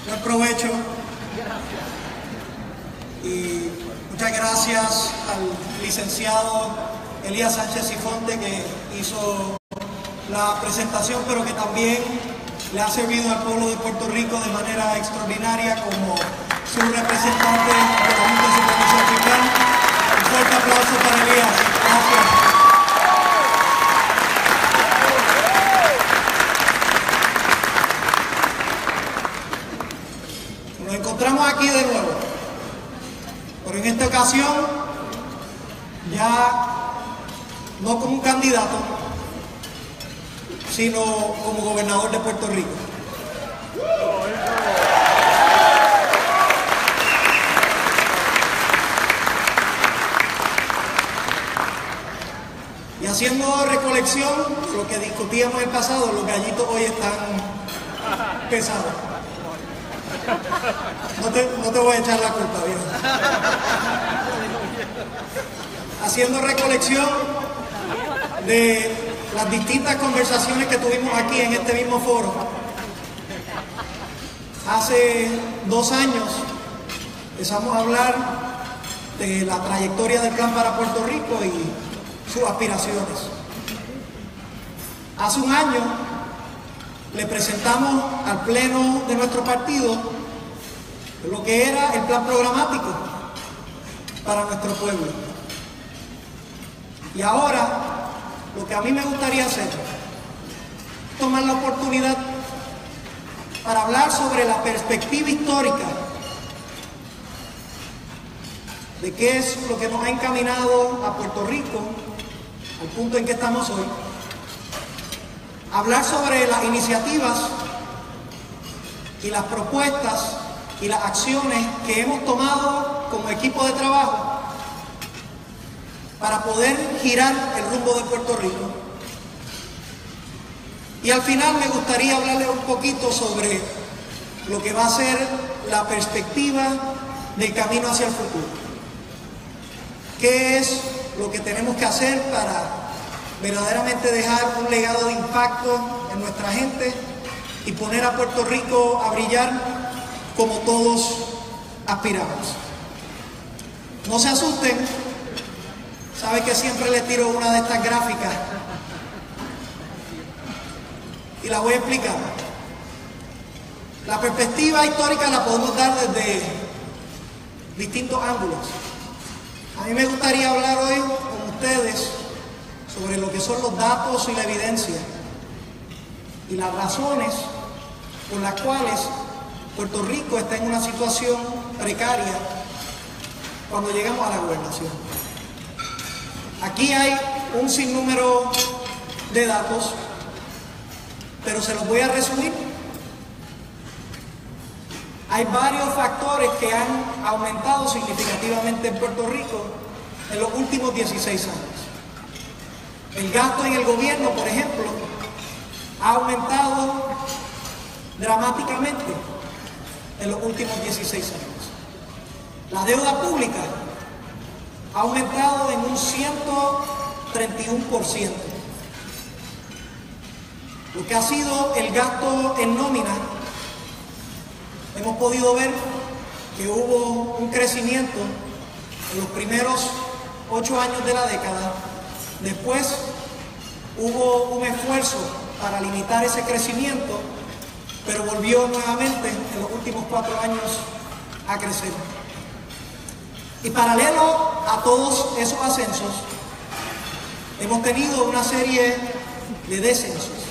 Buen provecho. Y muchas gracias al licenciado Elías Sánchez Sifonte, que hizo la presentación, pero que también le ha servido al pueblo de Puerto Rico de manera extraordinaria como su representante de la Junta de Supervisión Fiscal. Un fuerte aplauso para Elías. Gracias. Nos encontramos aquí de nuevo, pero en esta ocasión ya no como un candidato, sino como gobernador de Puerto Rico. Y haciendo recolección de lo que discutíamos en el pasado, los gallitos hoy están pesados. No te voy a echar la culpa, viejo. Haciendo recolección de las distintas conversaciones que tuvimos aquí en este mismo foro. Hace 2 años empezamos a hablar de la trayectoria del plan para Puerto Rico y sus aspiraciones. Hace 1 año le presentamos al pleno de nuestro partido lo que era el plan programático para nuestro pueblo. Y ahora, lo que a mí me gustaría hacer es tomar la oportunidad para hablar sobre la perspectiva histórica de qué es lo que nos ha encaminado a Puerto Rico al punto en que estamos hoy. Hablar sobre las iniciativas y las propuestas y las acciones que hemos tomado como equipo de trabajo para poder girar el rumbo de Puerto Rico. Y al final me gustaría hablarles un poquito sobre lo que va a ser la perspectiva del camino hacia el futuro. ¿Qué es lo que tenemos que hacer para verdaderamente dejar un legado de impacto en nuestra gente y poner a Puerto Rico a brillar como todos aspiramos? No se asusten. Sabe que siempre le tiro una de estas gráficas y la voy a explicar. La perspectiva histórica la podemos dar desde distintos ángulos. A mí me gustaría hablar hoy con ustedes sobre lo que son los datos y la evidencia y las razones por las cuales Puerto Rico está en una situación precaria cuando llegamos a la gobernación. Aquí hay un sinnúmero de datos, pero se los voy a resumir. Hay varios factores que han aumentado significativamente en Puerto Rico en los últimos 16 años. El gasto en el gobierno, por ejemplo, ha aumentado dramáticamente en los últimos 16 años. La deuda pública ha aumentado en un 131%. Lo que ha sido el gasto en nómina, hemos podido ver que hubo un crecimiento en los primeros 8 años de la década. Después hubo un esfuerzo para limitar ese crecimiento, pero volvió nuevamente en los últimos 4 años a crecer. Y paralelo a todos esos ascensos, hemos tenido una serie de descensos.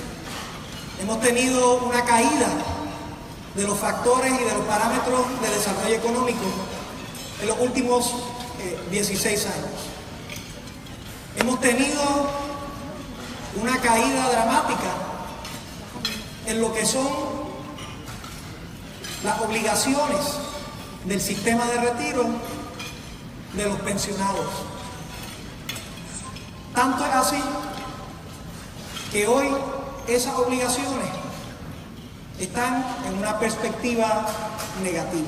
Hemos tenido una caída de los factores y de los parámetros de desarrollo económico en los últimos 16 años. Hemos tenido una caída dramática en lo que son las obligaciones del sistema de retiro de los pensionados. Tanto es así que hoy esas obligaciones están en una perspectiva negativa.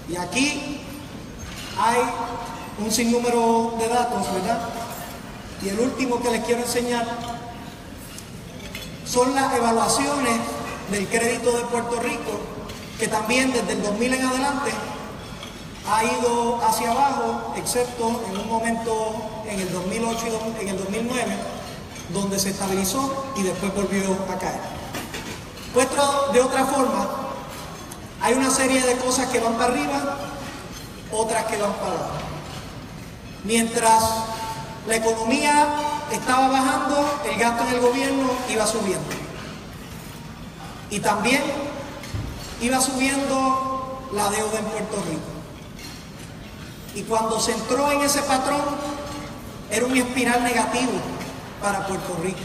Y aquí hay un sinnúmero de datos, ¿verdad? Y el último que les quiero enseñar son las evaluaciones del crédito de Puerto Rico que también desde el 2000 en adelante ha ido hacia abajo, excepto en un momento en el 2008 y en el 2009, donde se estabilizó y después volvió a caer. Puesto de otra forma, hay una serie de cosas que van para arriba, otras que van para abajo. Mientras la economía estaba bajando, el gasto en el gobierno iba subiendo. Y también iba subiendo la deuda en Puerto Rico. Y cuando se entró en ese patrón, era un espiral negativo para Puerto Rico.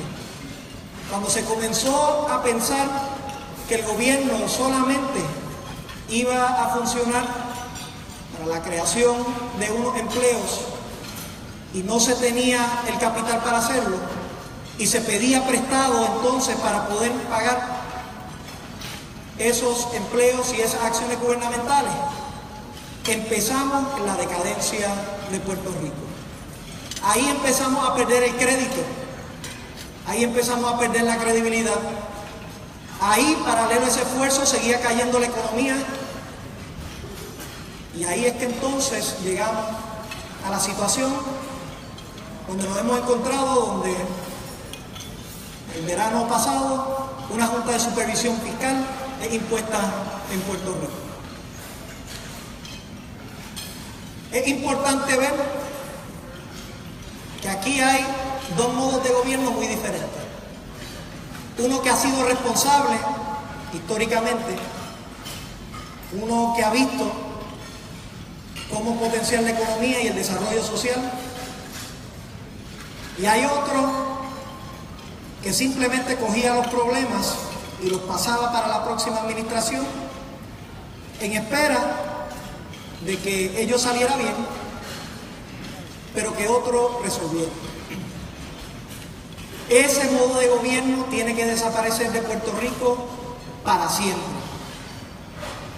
Cuando se comenzó a pensar que el gobierno solamente iba a funcionar para la creación de unos empleos y no se tenía el capital para hacerlo, y se pedía prestado entonces para poder pagar esos empleos y esas acciones gubernamentales, empezamos en la decadencia de Puerto Rico. Ahí empezamos a perder el crédito, ahí empezamos a perder la credibilidad. Ahí, paralelo a ese esfuerzo, seguía cayendo la economía, y ahí es que entonces llegamos a la situación donde nos hemos encontrado, donde el verano pasado una Junta de Supervisión Fiscal es impuesta en Puerto Rico. Es importante ver que aquí hay dos modos de gobierno muy diferentes. Uno que ha sido responsable históricamente, uno que ha visto cómo potenciar la economía y el desarrollo social, y hay otro que simplemente cogía los problemas y los pasaba para la próxima administración en espera de que ello saliera bien, pero que otro resolviera. Ese modo de gobierno tiene que desaparecer de Puerto Rico para siempre.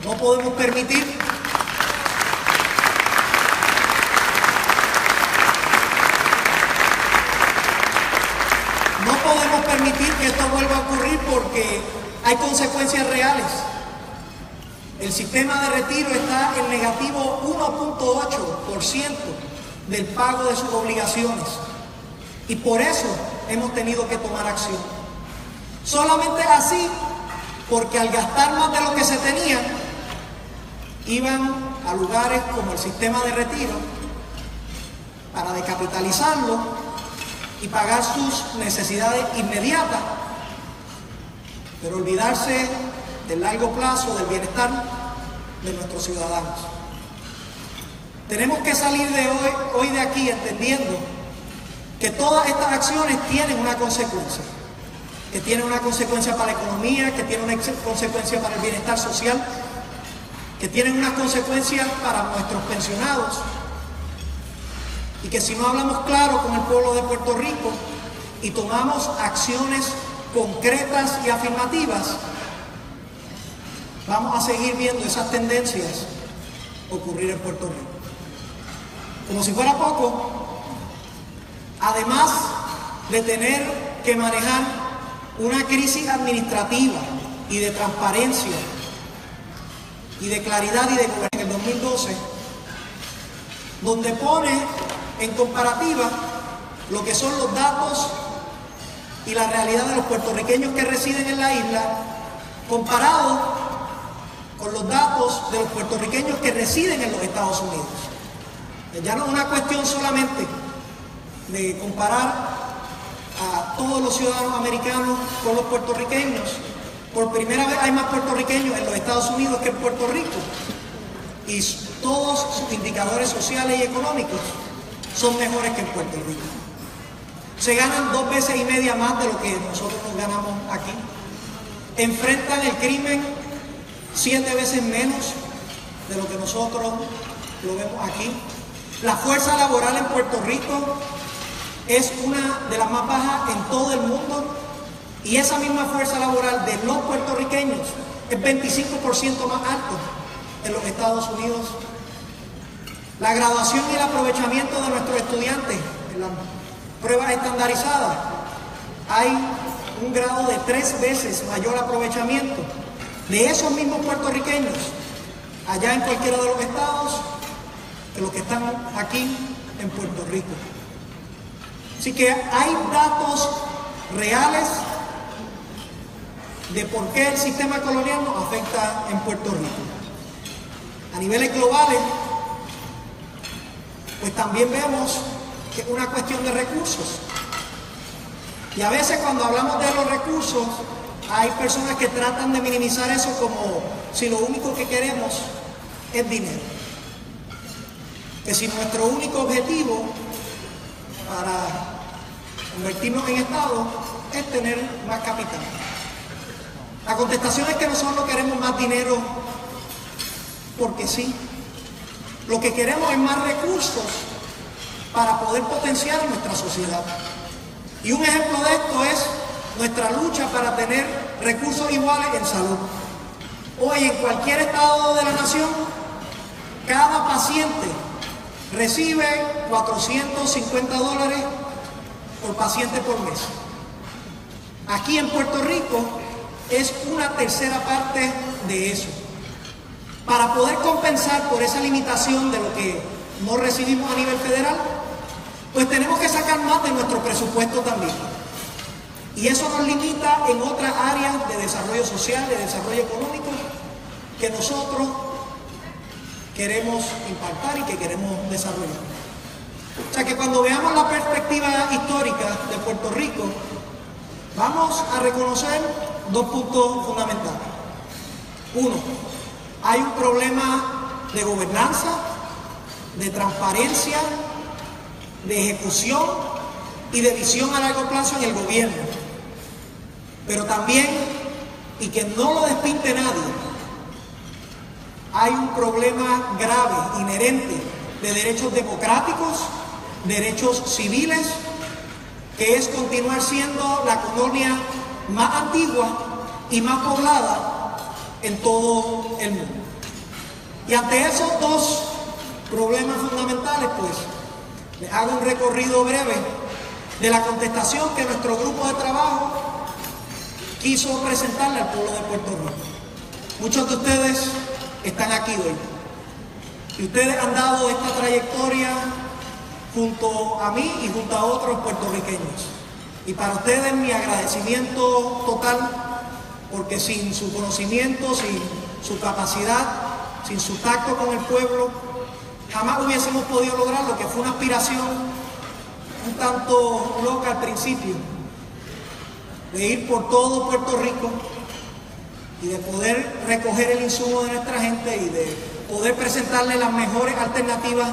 No podemos permitir que esto vuelva a ocurrir, porque hay consecuencias reales. El sistema de retiro está en negativo 1.8% del pago de sus obligaciones, y por eso hemos tenido que tomar acción. Solamente así, porque al gastar más de lo que se tenía, iban a lugares como el sistema de retiro para descapitalizarlo y pagar sus necesidades inmediatas, pero olvidarse del largo plazo, del bienestar de nuestros ciudadanos. Tenemos que salir de hoy de aquí entendiendo que todas estas acciones tienen una consecuencia, que tienen una consecuencia para la economía, que tienen una consecuencia para el bienestar social, que tienen unas consecuencias para nuestros pensionados, y que si no hablamos claro con el pueblo de Puerto Rico y tomamos acciones concretas y afirmativas, vamos a seguir viendo esas tendencias ocurrir en Puerto Rico. Como si fuera poco, además de tener que manejar una crisis administrativa y de transparencia y de claridad y de gobierno en el 2012, donde pone en comparativa lo que son los datos y la realidad de los puertorriqueños que residen en la isla, comparado con los datos de los puertorriqueños que residen en los Estados Unidos. Ya no es una cuestión solamente de comparar a todos los ciudadanos americanos con los puertorriqueños. Por primera vez hay más puertorriqueños en los Estados Unidos que en Puerto Rico, y todos sus indicadores sociales y económicos son mejores que en Puerto Rico. Se ganan 2 veces y media más de lo que nosotros nos ganamos aquí. Enfrentan el crimen 7 veces menos de lo que nosotros lo vemos aquí. La fuerza laboral en Puerto Rico es una de las más bajas en todo el mundo, y esa misma fuerza laboral de los puertorriqueños es 25% más alto en los Estados Unidos. La graduación y el aprovechamiento de nuestros estudiantes en las pruebas estandarizadas, hay un grado de 3 veces mayor aprovechamiento de esos mismos puertorriqueños allá en cualquiera de los estados que los que están aquí en Puerto Rico. Así que hay datos reales de por qué el sistema colonial nos afecta en Puerto Rico. A niveles globales, pues también vemos que es una cuestión de recursos. Y a veces cuando hablamos de los recursos, hay personas que tratan de minimizar eso como si lo único que queremos es dinero. Que si nuestro único objetivo para convertirnos en Estado es tener más capital. La contestación es que nosotros no queremos más dinero porque sí. Lo que queremos es más recursos para poder potenciar nuestra sociedad. Y un ejemplo de esto es nuestra lucha para tener recursos iguales en salud. Hoy en cualquier estado de la nación, cada paciente recibe $450 por paciente por mes. Aquí en Puerto Rico es una tercera parte de eso. Para poder compensar por esa limitación de lo que no recibimos a nivel federal, pues tenemos que sacar más de nuestro presupuesto también. Y eso nos limita en otras áreas de desarrollo social, de desarrollo económico, que nosotros queremos impactar y que queremos desarrollar. O sea que cuando veamos la perspectiva histórica de Puerto Rico, vamos a reconocer dos puntos fundamentales. Uno, hay un problema de gobernanza, de transparencia, de ejecución y de visión a largo plazo en el gobierno. Pero también, y que no lo despinte nadie, hay un problema grave, inherente, de derechos democráticos, derechos civiles, que es continuar siendo la colonia más antigua y más poblada en todo el mundo. Y ante esos dos problemas fundamentales, pues, les hago un recorrido breve de la contestación que nuestro grupo de trabajo quiso presentarle al pueblo de Puerto Rico. Muchos de ustedes están aquí hoy y ustedes han dado esta trayectoria junto a mí y junto a otros puertorriqueños. Y para ustedes mi agradecimiento total, porque sin su conocimiento, sin su capacidad, sin su tacto con el pueblo, jamás hubiésemos podido lograr lo que fue una aspiración un tanto loca al principio, de ir por todo Puerto Rico y de poder recoger el insumo de nuestra gente y de poder presentarle las mejores alternativas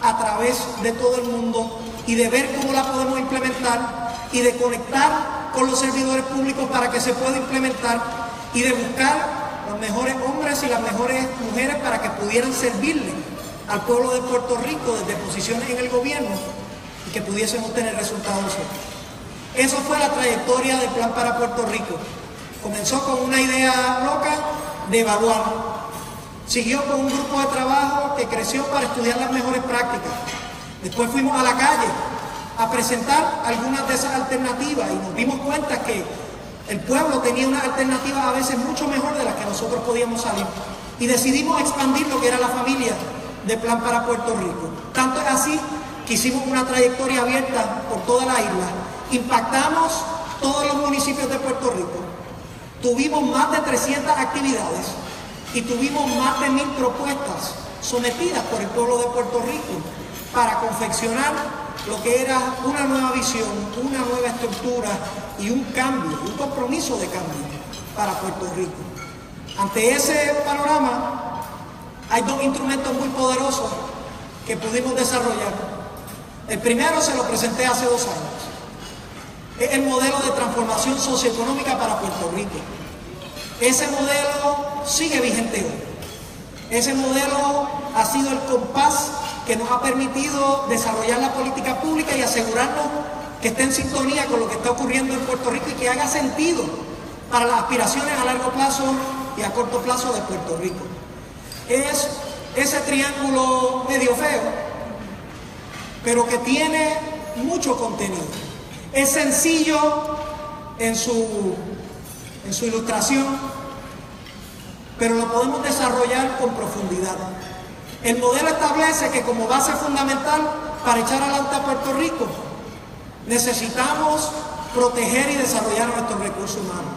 a través de todo el mundo y de ver cómo la podemos implementar y de conectar con los servidores públicos para que se pueda implementar y de buscar los mejores hombres y las mejores mujeres para que pudieran servirle al pueblo de Puerto Rico desde posiciones en el gobierno y que pudiésemos tener resultados. Eso fue la trayectoria del Plan para Puerto Rico. Comenzó con una idea loca de evaluar. Siguió con un grupo de trabajo que creció para estudiar las mejores prácticas. Después fuimos a la calle a presentar algunas de esas alternativas y nos dimos cuenta que el pueblo tenía unas alternativas a veces mucho mejor de las que nosotros podíamos salir. Y decidimos expandir lo que era la familia de Plan para Puerto Rico. Tanto es así que hicimos una trayectoria abierta por toda la isla. Impactamos todos los municipios de Puerto Rico. Tuvimos más de 300 actividades y tuvimos más de 1000 propuestas sometidas por el pueblo de Puerto Rico para confeccionar lo que era una nueva visión, una nueva estructura y un cambio, un compromiso de cambio para Puerto Rico. Ante ese panorama, hay dos instrumentos muy poderosos que pudimos desarrollar. El primero se lo presenté hace 2 años. Es el modelo de transformación socioeconómica para Puerto Rico. Ese modelo sigue vigente hoy. Ese modelo ha sido el compás que nos ha permitido desarrollar la política pública y asegurarnos que esté en sintonía con lo que está ocurriendo en Puerto Rico y que haga sentido para las aspiraciones a largo plazo y a corto plazo de Puerto Rico. Es ese triángulo medio feo, pero que tiene mucho contenido. Es sencillo en su ilustración, pero lo podemos desarrollar con profundidad. El modelo establece que como base fundamental para echar adelante a Puerto Rico, necesitamos proteger y desarrollar nuestros recursos humanos.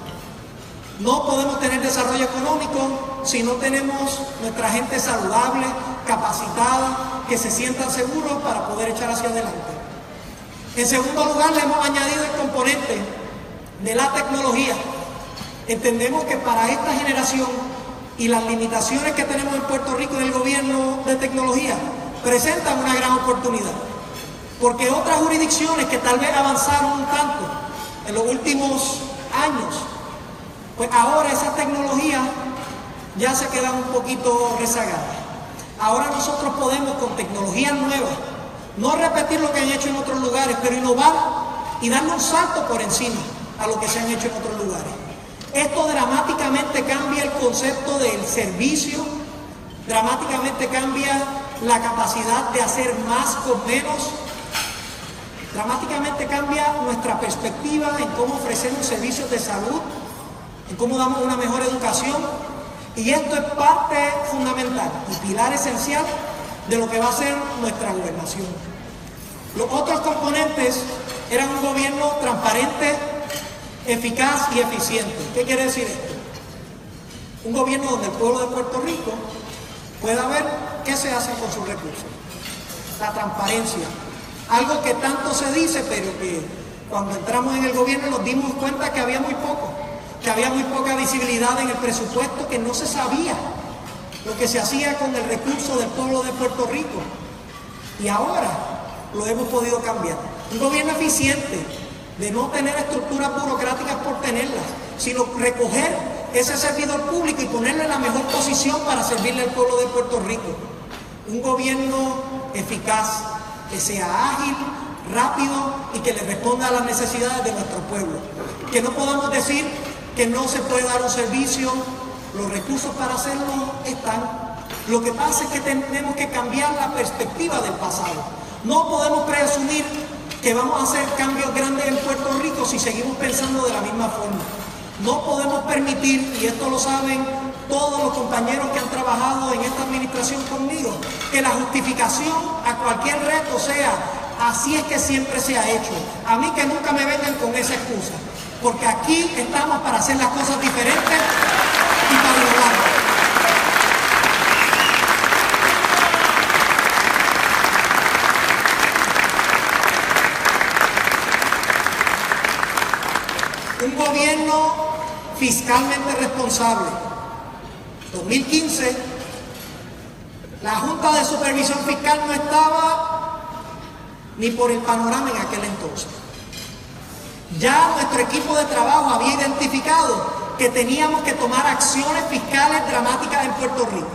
No podemos tener desarrollo económico si no tenemos nuestra gente saludable, capacitada, que se sientan seguros para poder echar hacia adelante. En segundo lugar, le hemos añadido el componente de la tecnología. Entendemos que para esta generación y las limitaciones que tenemos en Puerto Rico en el gobierno de tecnología presentan una gran oportunidad, porque otras jurisdicciones que tal vez avanzaron un tanto en los últimos años, pues ahora esas tecnologías ya se quedan un poquito rezagadas. Ahora nosotros podemos, con tecnologías nuevas, no repetir lo que han hecho en otros lugares, pero innovar y darle un salto por encima a lo que se han hecho en otros lugares. Esto dramáticamente cambia el concepto del servicio, dramáticamente cambia la capacidad de hacer más con menos, dramáticamente cambia nuestra perspectiva en cómo ofrecemos servicios de salud, en cómo damos una mejor educación, y esto es parte fundamental y pilar esencial de lo que va a ser nuestra gobernación. Los otros componentes eran un gobierno transparente, eficaz y eficiente. ¿Qué quiere decir esto? Un gobierno donde el pueblo de Puerto Rico pueda ver qué se hace con sus recursos. La transparencia, algo que tanto se dice, pero que cuando entramos en el gobierno nos dimos cuenta que había muy poco, que había muy poca visibilidad en el presupuesto, que no se sabía lo que se hacía con el recurso del pueblo de Puerto Rico. Y ahora lo hemos podido cambiar. Un gobierno eficiente, de no tener estructuras burocráticas por tenerlas, sino recoger ese servidor público y ponerle en la mejor posición para servirle al pueblo de Puerto Rico. Un gobierno eficaz, que sea ágil, rápido y que le responda a las necesidades de nuestro pueblo. Que no podamos decir que no se puede dar un servicio, los recursos para hacerlo están. Lo que pasa es que tenemos que cambiar la perspectiva del pasado. No podemos presumir que vamos a hacer cambios grandes en Puerto Rico si seguimos pensando de la misma forma. No podemos permitir, y esto lo saben todos los compañeros que han trabajado en esta administración conmigo, que la justificación a cualquier reto sea: así es que siempre se ha hecho. A mí que nunca me vengan con esa excusa, porque aquí estamos para hacer las cosas diferentes y para lograrlo. Un gobierno fiscalmente responsable. 2015, la Junta de Supervisión Fiscal no estaba ni por el panorama en aquel entonces. Ya nuestro equipo de trabajo había identificado que teníamos que tomar acciones fiscales dramáticas en Puerto Rico.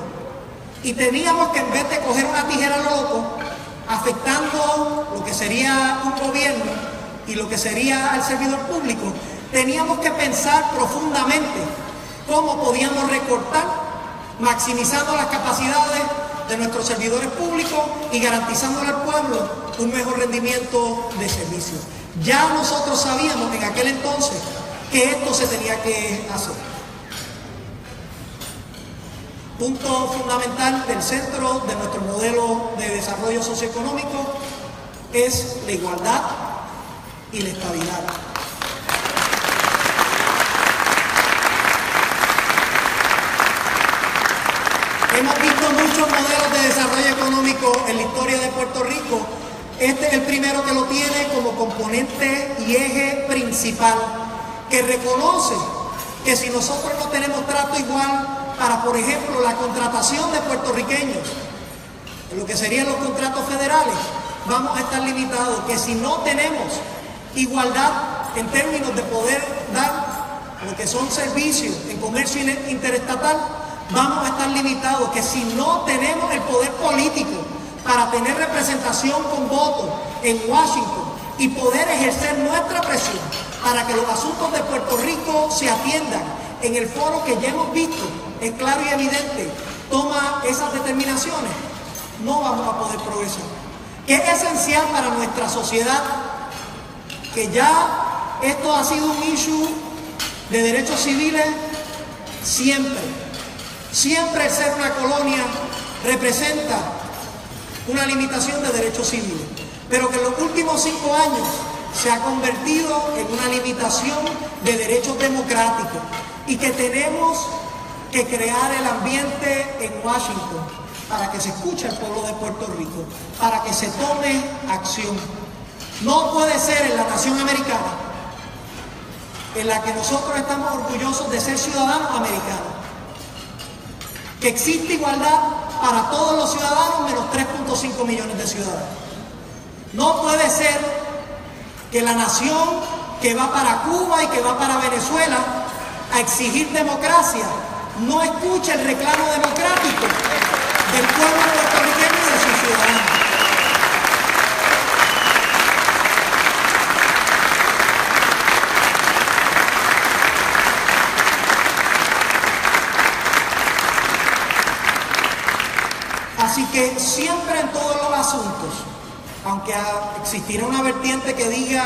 Y teníamos que, en vez de coger una tijera al loco, afectando lo que sería un gobierno y lo que sería al servidor público, teníamos que pensar profundamente cómo podíamos recortar, maximizando las capacidades de nuestros servidores públicos y garantizándole al pueblo un mejor rendimiento de servicio. Ya nosotros sabíamos en aquel entonces que esto se tenía que hacer. Punto fundamental del centro de nuestro modelo de desarrollo socioeconómico es la igualdad y la estabilidad. Hemos visto muchos modelos de desarrollo económico en la historia de Puerto Rico. Este es el primero que lo tiene como componente y eje principal, que reconoce que si nosotros no tenemos trato igual para, por ejemplo, la contratación de puertorriqueños, en lo que serían los contratos federales, vamos a estar limitados. Que si no tenemos igualdad en términos de poder dar lo que son servicios en comercio interestatal, vamos a estar limitados. Que si no tenemos el poder político para tener representación con votos en Washington y poder ejercer nuestra presión para que los asuntos de Puerto Rico se atiendan en el foro que ya hemos visto, es claro y evidente, toma esas determinaciones, no vamos a poder progresar. Que es esencial para nuestra sociedad, que ya esto ha sido un issue de derechos civiles siempre. Siempre el ser una colonia representa una limitación de derechos civiles, pero que en los últimos 5 años se ha convertido en una limitación de derechos democráticos y que tenemos que crear el ambiente en Washington para que se escuche al pueblo de Puerto Rico, para que se tome acción. No puede ser en la nación americana en la que nosotros estamos orgullosos de ser ciudadanos americanos, que existe igualdad para todos los ciudadanos menos 3.5 millones de ciudadanos. No puede ser que la nación que va para Cuba y que va para Venezuela a exigir democracia no escuche el reclamo democrático del pueblo puertorriqueño y de sus ciudadanos. Así que siempre en todos los asuntos, aunque existirá una vertiente que diga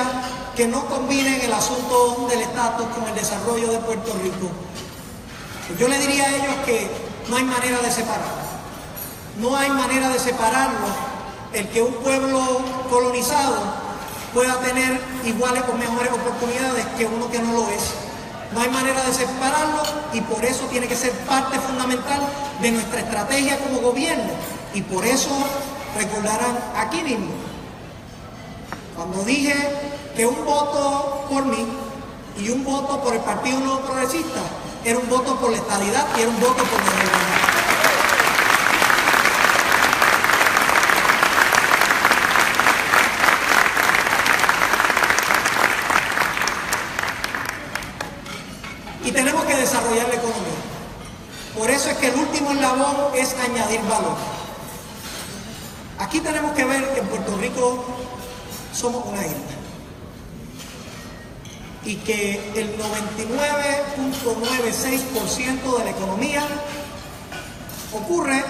que no combinen el asunto del estatus con el desarrollo de Puerto Rico, yo le diría a ellos que no hay manera de separarlo. No hay manera de separarlo, el que un pueblo colonizado pueda tener iguales o mejores oportunidades que uno que no lo es. No hay manera de separarlo y por eso tiene que ser parte fundamental de nuestra estrategia como gobierno. Y por eso recordarán aquí mismo, cuando dije que un voto por mí y un voto por el Partido Nuevo Progresista era un voto por la estadidad y era un voto por la igualdad. Y tenemos que desarrollar la economía. Por eso es que el último eslabón es añadir valor. Aquí tenemos que ver que en Puerto Rico somos una isla y que el 99.96% de la economía ocurre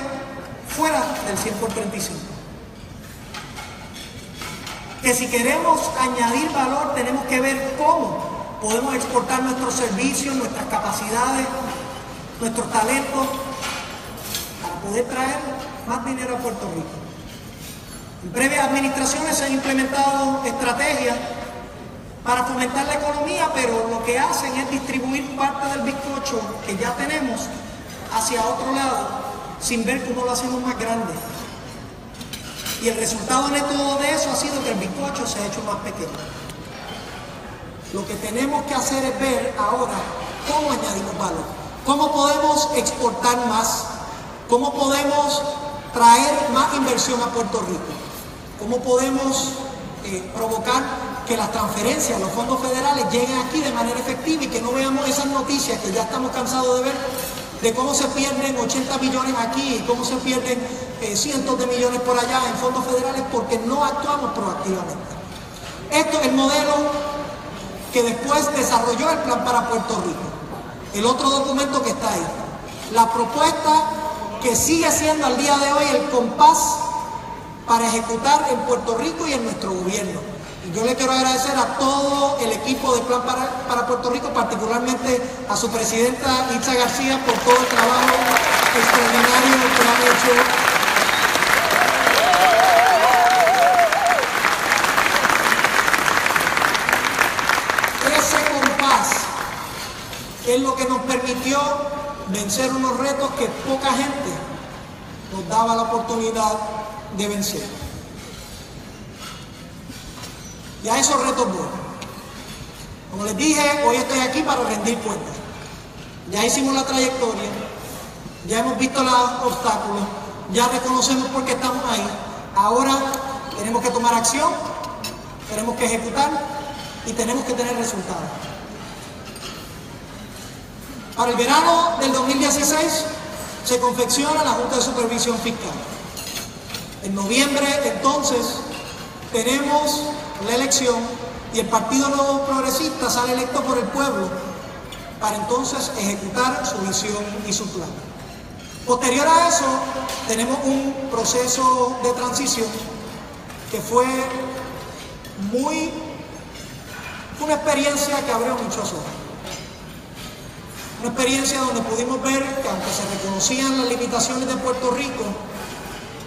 fuera del 100 por 35. Que si queremos añadir valor tenemos que ver cómo podemos exportar nuestros servicios, nuestras capacidades, nuestros talentos para poder traer más dinero a Puerto Rico. En previas administraciones se han implementado estrategias para fomentar la economía, pero lo que hacen es distribuir parte del bizcocho que ya tenemos hacia otro lado, sin ver cómo lo hacemos más grande. Y el resultado neto de eso ha sido que el bizcocho se ha hecho más pequeño. Lo que tenemos que hacer es ver ahora cómo añadimos valor, cómo podemos exportar más, cómo podemos traer más inversión a Puerto Rico, cómo podemos provocar que las transferencias, los fondos federales lleguen aquí de manera efectiva y que no veamos esas noticias que ya estamos cansados de ver, de cómo se pierden 80 millones aquí y cómo se pierden cientos de millones por allá en fondos federales porque no actuamos proactivamente. Esto es el modelo que después desarrolló el Plan para Puerto Rico, el otro documento que está ahí, la propuesta que sigue siendo al día de hoy el compás para ejecutar en Puerto Rico y en nuestro gobierno. Y yo le quiero agradecer a todo el equipo de Plan para Puerto Rico, particularmente a su presidenta Itza García, por todo el trabajo extraordinario que han hecho. Es lo que nos permitió vencer unos retos que poca gente nos daba la oportunidad de vencer. Y a esos retos voy. Como les dije, hoy estoy aquí para rendir cuentas. Ya hicimos la trayectoria, ya hemos visto los obstáculos, ya reconocemos por qué estamos ahí. Ahora tenemos que tomar acción, tenemos que ejecutar y tenemos que tener resultados. Para el verano del 2016 se confecciona la Junta de Supervisión Fiscal. En noviembre, entonces, tenemos la elección y el Partido Nuevo Progresista sale electo por el pueblo para entonces ejecutar su visión y su plan. Posterior a eso, tenemos un proceso de transición que fue una experiencia que abrió muchos ojos. Una experiencia donde pudimos ver que aunque se reconocían las limitaciones de Puerto Rico,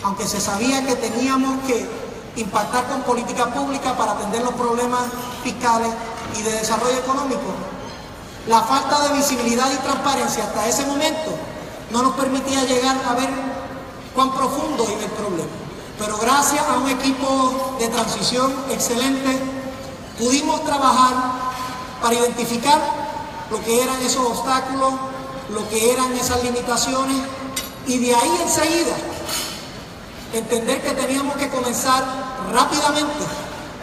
aunque se sabía que teníamos que impactar con política pública para atender los problemas fiscales y de desarrollo económico, la falta de visibilidad y transparencia hasta ese momento no nos permitía llegar a ver cuán profundo iba el problema. Pero gracias a un equipo de transición excelente, pudimos trabajar para identificar lo que eran esos obstáculos, lo que eran esas limitaciones, y de ahí enseguida entender que teníamos que comenzar rápidamente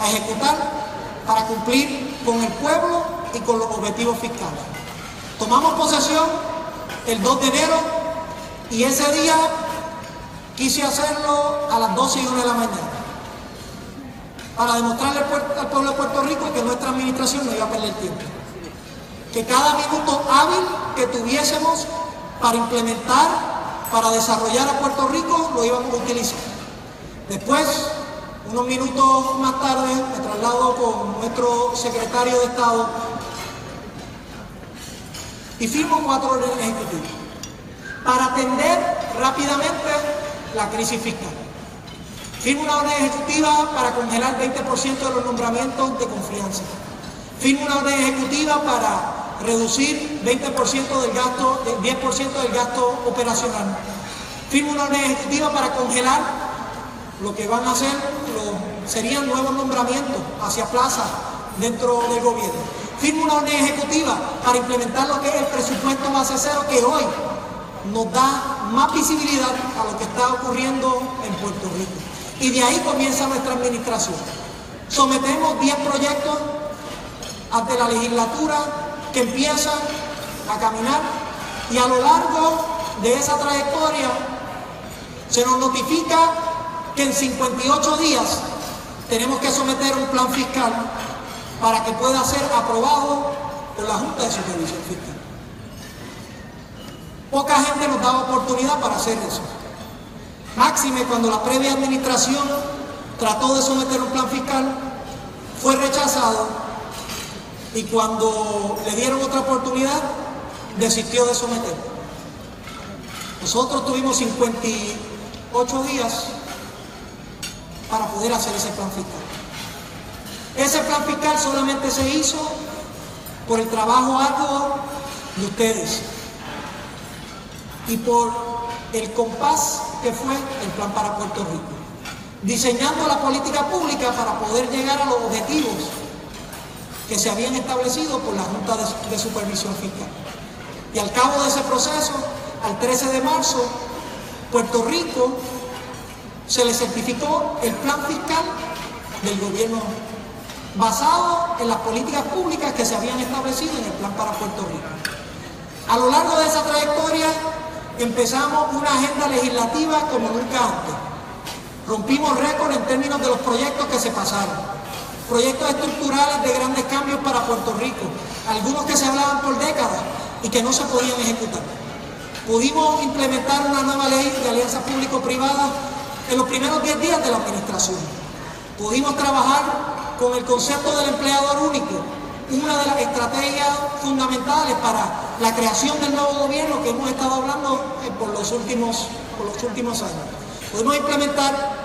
a ejecutar para cumplir con el pueblo y con los objetivos fiscales. Tomamos posesión el 2 de enero y ese día quise hacerlo a las 12:01 de la mañana para demostrarle al pueblo de Puerto Rico que nuestra administración no iba a perder tiempo, que cada minuto hábil que tuviésemos para implementar, para desarrollar a Puerto Rico, lo íbamos a utilizar. Después, unos minutos más tarde, me traslado con nuestro secretario de Estado y firmo 4 órdenes ejecutivas para atender rápidamente la crisis fiscal. Firmo una orden ejecutiva para congelar 20% de los nombramientos de confianza. Firmo una orden ejecutiva para reducir 20% del gasto, 10% del gasto operacional. Firmo una orden ejecutiva para congelar lo que van a hacer, serían nuevos nombramientos hacia plaza dentro del gobierno. Firmo una orden ejecutiva para implementar lo que es el presupuesto base cero, que hoy nos da más visibilidad a lo que está ocurriendo en Puerto Rico. Y de ahí comienza nuestra administración. Sometemos 10 proyectos ante la legislatura que empiezan a caminar, y a lo largo de esa trayectoria se nos notifica que en 58 días tenemos que someter un plan fiscal para que pueda ser aprobado por la Junta de Supervisión Fiscal. Poca gente nos daba oportunidad para hacer eso. Máxime cuando la previa administración trató de someter un plan fiscal, fue rechazado, y cuando le dieron otra oportunidad, desistió de someterlo. Nosotros tuvimos 58 días para poder hacer ese plan fiscal. Ese plan fiscal solamente se hizo por el trabajo arduo de ustedes y por el compás que fue el plan para Puerto Rico, diseñando la política pública para poder llegar a los objetivos que se habían establecido por la Junta de Supervisión Fiscal. Y al cabo de ese proceso, al 13 de marzo, Puerto Rico se le certificó el plan fiscal del gobierno basado en las políticas públicas que se habían establecido en el plan para Puerto Rico. A lo largo de esa trayectoria empezamos una agenda legislativa como nunca antes. Rompimos récord en términos de los proyectos que se pasaron. Proyectos estructurales de grandes cambios para Puerto Rico, algunos que se hablaban por décadas y que no se podían ejecutar. Pudimos implementar una nueva ley de alianzas público-privadas en los primeros 10 días de la administración. Pudimos trabajar con el concepto del empleador único, una de las estrategias fundamentales para la creación del nuevo gobierno que hemos estado hablando por los últimos años. Pudimos implementar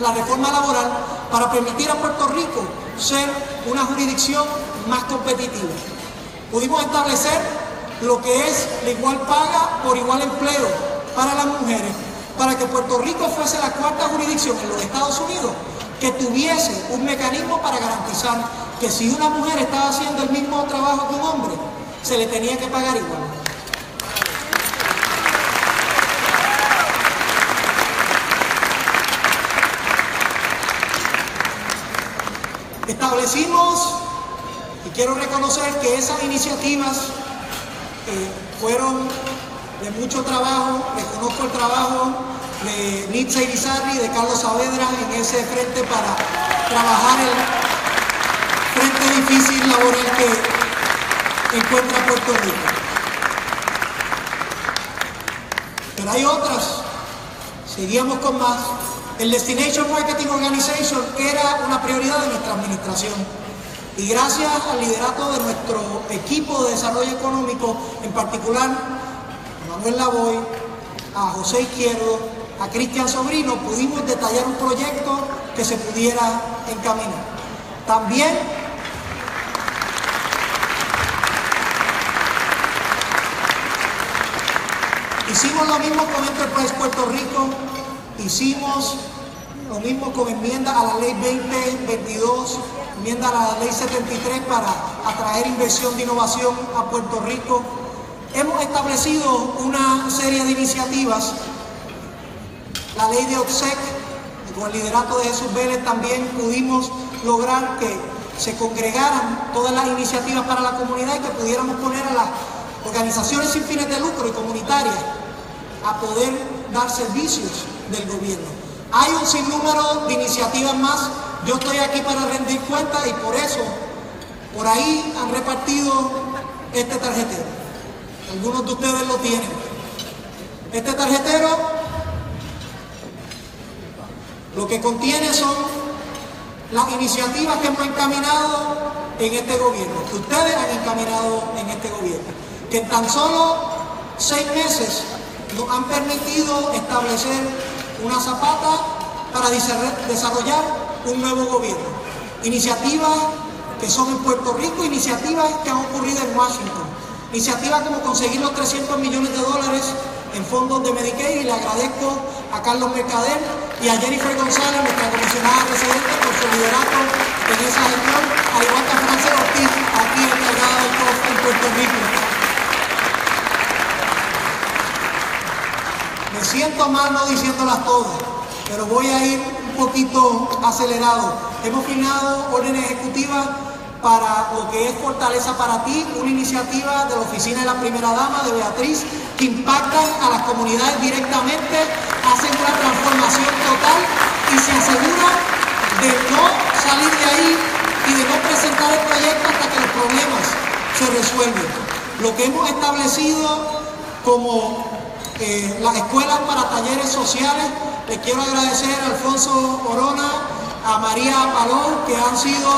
la reforma laboral para permitir a Puerto Rico ser una jurisdicción más competitiva. Pudimos establecer lo que es la igual paga por igual empleo para las mujeres, para que Puerto Rico fuese la 4ª jurisdicción en los Estados Unidos que tuviese un mecanismo para garantizar que si una mujer estaba haciendo el mismo trabajo que un hombre, se le tenía que pagar igual. Establecimos, y quiero reconocer que esas iniciativas fueron de mucho trabajo. Reconozco el trabajo de Nitza Irizarry y de Carlos Saavedra en ese frente para trabajar el frente difícil laboral que encuentra Puerto Rico. Pero hay otras, seguíamos con más. El Destination Marketing Organization era una prioridad de nuestra administración. Y gracias al liderato de nuestro equipo de desarrollo económico, en particular a Manuel Lavoy, a José Izquierdo, a Cristian Sobrino, pudimos detallar un proyecto que se pudiera encaminar. También hicimos lo mismo con Enterprise Puerto Rico, hicimos lo mismo con enmienda a la ley 2022, enmienda a la ley 73 para atraer inversión de innovación a Puerto Rico. Hemos establecido una serie de iniciativas, la ley de OPSEC, y con el liderato de Jesús Vélez también pudimos lograr que se congregaran todas las iniciativas para la comunidad y que pudiéramos poner a las organizaciones sin fines de lucro y comunitarias a poder dar servicios del gobierno. Hay un sinnúmero de iniciativas más. Yo estoy aquí para rendir cuentas y por eso, por ahí han repartido este tarjetero. Algunos de ustedes lo tienen. Este tarjetero lo que contiene son las iniciativas que hemos encaminado en este gobierno, que ustedes han encaminado en este gobierno, que en tan solo 6 meses nos han permitido establecer una zapata para desarrollar un nuevo gobierno. Iniciativas que son en Puerto Rico, iniciativas que han ocurrido en Washington, iniciativas como conseguir los $300 millones en fondos de Medicaid, y le agradezco a Carlos Mercader y a Jennifer González, nuestra comisionada residente, por su liderato en esa gestión, al igual que a Frances Ortiz, aquí encargada del COF en Puerto Rico. Me siento mal no diciéndolas todas, pero voy a ir un poquito acelerado. Hemos firmado órdenes ejecutivas para lo que es Fortaleza para Ti, una iniciativa de la Oficina de la Primera Dama, de Beatriz, que impactan a las comunidades directamente, hacen una transformación total y se asegura de no salir de ahí y de no presentar el proyecto hasta que los problemas se resuelven. Lo que hemos establecido como las escuelas para talleres sociales, les quiero agradecer a Alfonso Orona, a María Palón, que han sido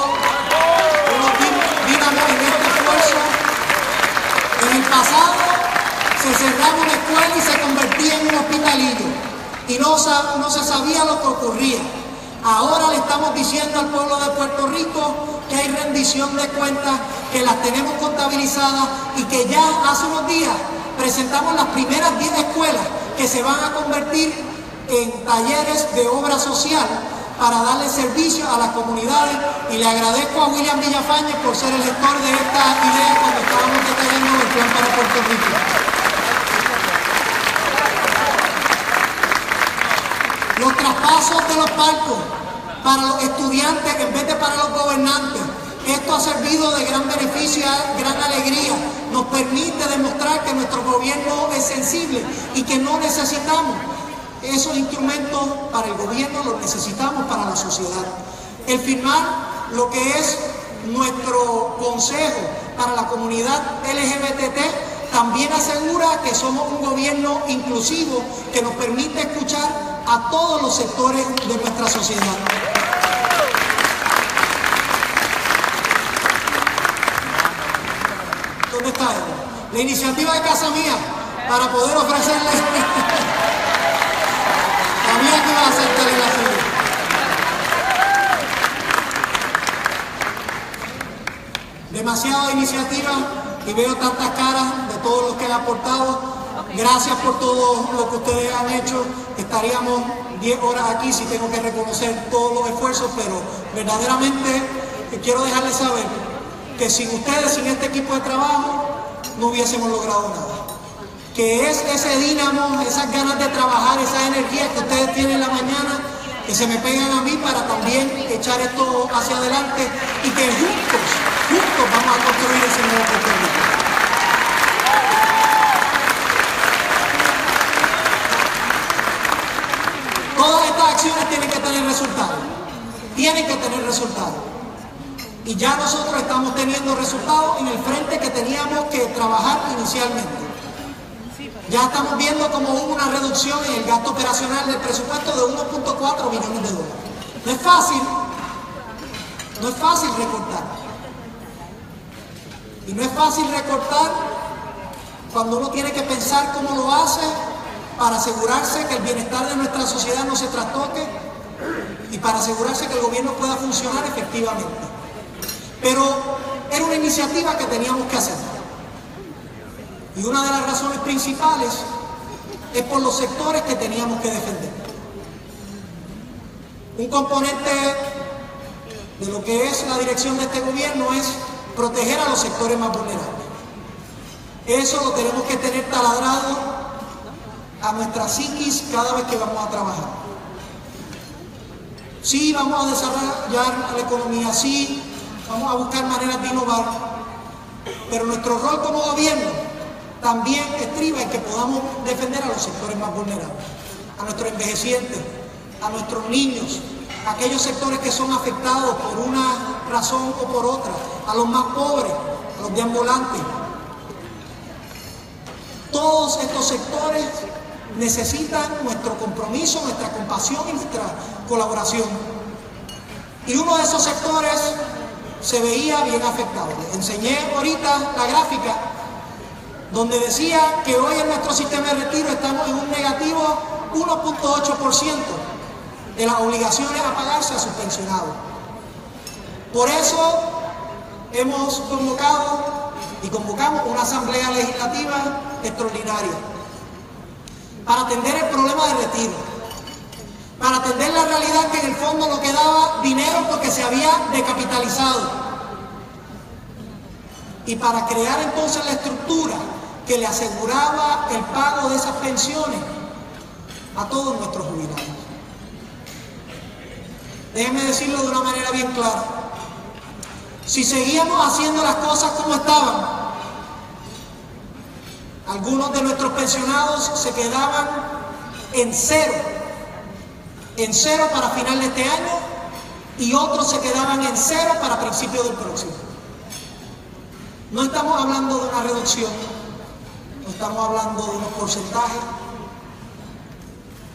unos dínamos en este esfuerzo. En el pasado se cerraba una escuela y se convertía en un hospitalillo y no se sabía lo que ocurría. Ahora le estamos diciendo al pueblo de Puerto Rico que hay rendición de cuentas, que las tenemos contabilizadas y que ya hace unos días presentamos las primeras 10 escuelas que se van a convertir en talleres de obra social para darle servicio a las comunidades, y le agradezco a William Villafañez por ser el gestor de esta idea cuando estábamos detallando el plan para Puerto Rico. Los traspasos de los barcos para los estudiantes en vez de para los gobernantes. Esto ha servido de gran beneficio, gran alegría. Nos permite demostrar que nuestro gobierno es sensible y que no necesitamos esos instrumentos para el gobierno, los necesitamos para la sociedad. El firmar lo que es nuestro consejo para la comunidad LGBT también asegura que somos un gobierno inclusivo que nos permite escuchar a todos los sectores de nuestra sociedad. ¿Dónde está él? La iniciativa de Casa Mía para poder ofrecerle también que va a aceptar en la serie. Demasiada iniciativa y veo tantas caras de todos los que han aportado. Gracias por todo lo que ustedes han hecho. Estaríamos 10 horas aquí si tengo que reconocer todos los esfuerzos, pero verdaderamente quiero dejarles saber que sin ustedes, sin este equipo de trabajo, no hubiésemos logrado nada. Que es ese dínamo, esas ganas de trabajar, esa energía que ustedes tienen en la mañana, que se me pegan a mí para también echar esto hacia adelante y que juntos vamos a construir ese nuevo Puerto Rico. Todas estas acciones tienen que tener resultados. Tienen que tener resultados. Y ya nosotros estamos teniendo resultados en el frente que teníamos que trabajar inicialmente. Ya estamos viendo como hubo una reducción en el gasto operacional del presupuesto de 1.4 billones de dólares. No es fácil recortar, Y no es fácil recortar cuando uno tiene que pensar cómo lo hace para asegurarse que el bienestar de nuestra sociedad no se trastoque y para asegurarse que el gobierno pueda funcionar efectivamente. Pero era una iniciativa que teníamos que hacer. Y una de las razones principales es por los sectores que teníamos que defender. Un componente de lo que es la dirección de este gobierno es proteger a los sectores más vulnerables. Eso lo tenemos que tener taladrado a nuestra psiquis cada vez que vamos a trabajar. Sí, vamos a desarrollar la economía, sí, vamos a buscar maneras de innovar, pero nuestro rol como gobierno también estriba en que podamos defender a los sectores más vulnerables, a nuestros envejecientes, a nuestros niños, a aquellos sectores que son afectados por una razón o por otra, a los más pobres, a los deambulantes. Todos estos sectores necesitan nuestro compromiso, nuestra compasión y nuestra colaboración. Y uno de esos sectores se veía bien afectado. Les enseñé ahorita la gráfica donde decía que hoy en nuestro sistema de retiro estamos en un negativo 1.8% de las obligaciones a pagarse a sus pensionados. Por eso hemos convocado y convocamos una asamblea legislativa extraordinaria para atender el problema de retiro, para atender la realidad que en el fondo no quedaba dinero porque se había decapitalizado y para crear entonces la estructura que le aseguraba el pago de esas pensiones a todos nuestros jubilados. Déjenme decirlo de una manera bien clara. Si seguíamos haciendo las cosas como estaban, algunos de nuestros pensionados se quedaban en cero para final de este año y otros se quedaban en cero para principios del próximo. No estamos hablando de una reducción, no estamos hablando de unos porcentajes,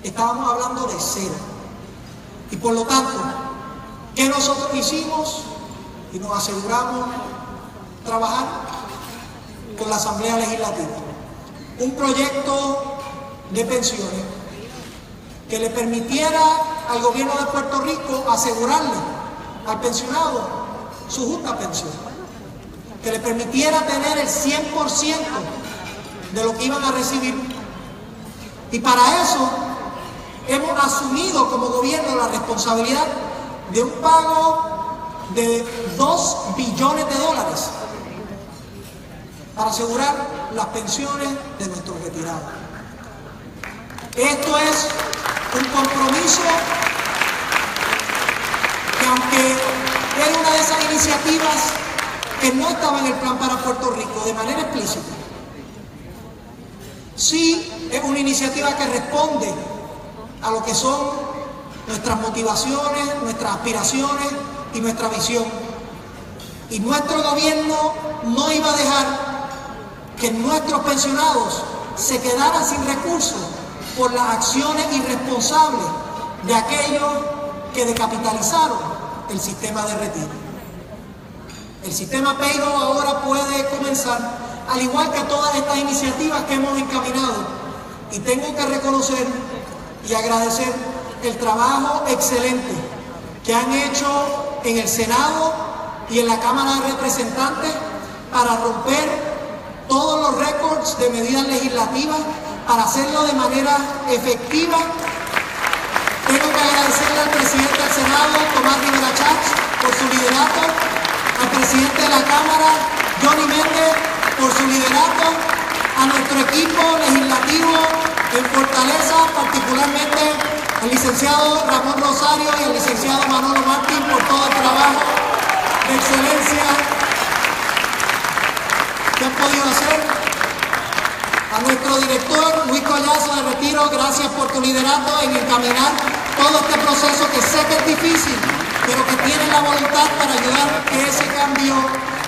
estábamos hablando de cero. Y por lo tanto, ¿qué nosotros hicimos? Y nos aseguramos trabajar con la Asamblea Legislativa. Un proyecto de pensiones que le permitiera al gobierno de Puerto Rico asegurarle al pensionado su justa pensión, que le permitiera tener el 100% de lo que iban a recibir. Y para eso hemos asumido como gobierno la responsabilidad de un pago de $2 billones para asegurar las pensiones de nuestros retirados. Esto es un compromiso que, aunque era una de esas iniciativas que no estaba en el plan para Puerto Rico de manera explícita, sí es una iniciativa que responde a lo que son nuestras motivaciones, nuestras aspiraciones y nuestra visión. Y nuestro gobierno no iba a dejar que nuestros pensionados se quedaran sin recursos por las acciones irresponsables de aquellos que decapitalizaron el sistema de retiro. El sistema PAYGO ahora puede comenzar, al igual que todas estas iniciativas que hemos encaminado, y tengo que reconocer y agradecer el trabajo excelente que han hecho en el Senado y en la Cámara de Representantes para romper todos los récords de medidas legislativas, para hacerlo de manera efectiva. Tengo que agradecerle al presidente del Senado, Tomás Rivera Schatz, por su liderato, al presidente de la Cámara, Johnny Méndez, por su liderato, a nuestro equipo legislativo en Fortaleza, particularmente al licenciado Ramón Rosario y al licenciado Manolo Martín por todo el trabajo de excelencia que han podido hacer. A nuestro director Luis Collazo de Retiro, gracias por tu liderato en encaminar todo este proceso que sé que es difícil, pero que tiene la voluntad para ayudar a que ese cambio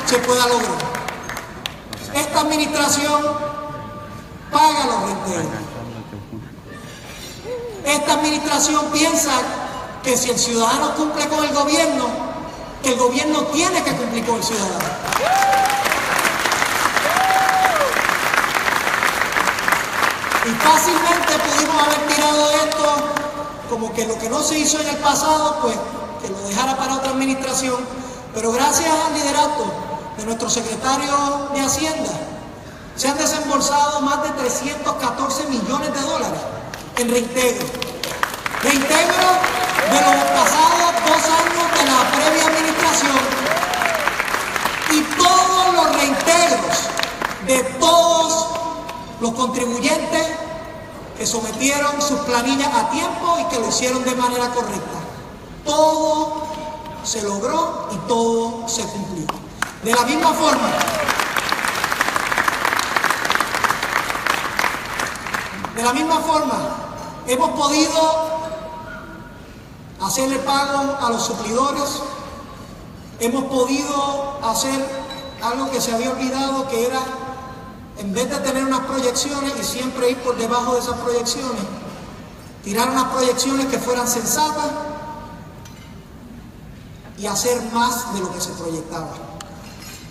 se pueda lograr. Esta administración paga los renteros. Esta administración piensa que si el ciudadano cumple con el gobierno, que el gobierno tiene que cumplir con el ciudadano. Y fácilmente pudimos haber tirado esto como que lo que no se hizo en el pasado, pues que lo dejara para otra administración. Pero gracias al liderato de nuestro secretario de Hacienda, se han desembolsado más de 314 millones de dólares en reintegro. Reintegro de los pasados 2 años de la previa administración y todos los reintegros de todos los contribuyentes que sometieron sus planillas a tiempo y que lo hicieron de manera correcta. Todo se logró y todo se cumplió. De la misma forma, hemos podido hacerle pago a los suplidores, hemos podido hacer algo que se había olvidado, que era, en vez de tener unas proyecciones y siempre ir por debajo de esas proyecciones, tirar unas proyecciones que fueran sensatas y hacer más de lo que se proyectaba.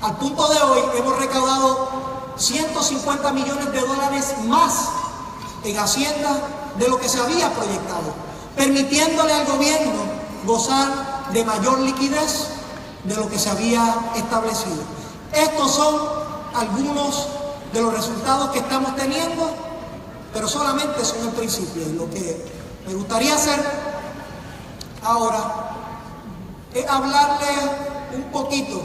Al punto de hoy hemos recaudado 150 millones de dólares más en Hacienda de lo que se había proyectado, permitiéndole al gobierno gozar de mayor liquidez de lo que se había establecido. Estos son algunos de los resultados que estamos teniendo, pero solamente son el principio. Y lo que me gustaría hacer ahora es hablarle un poquito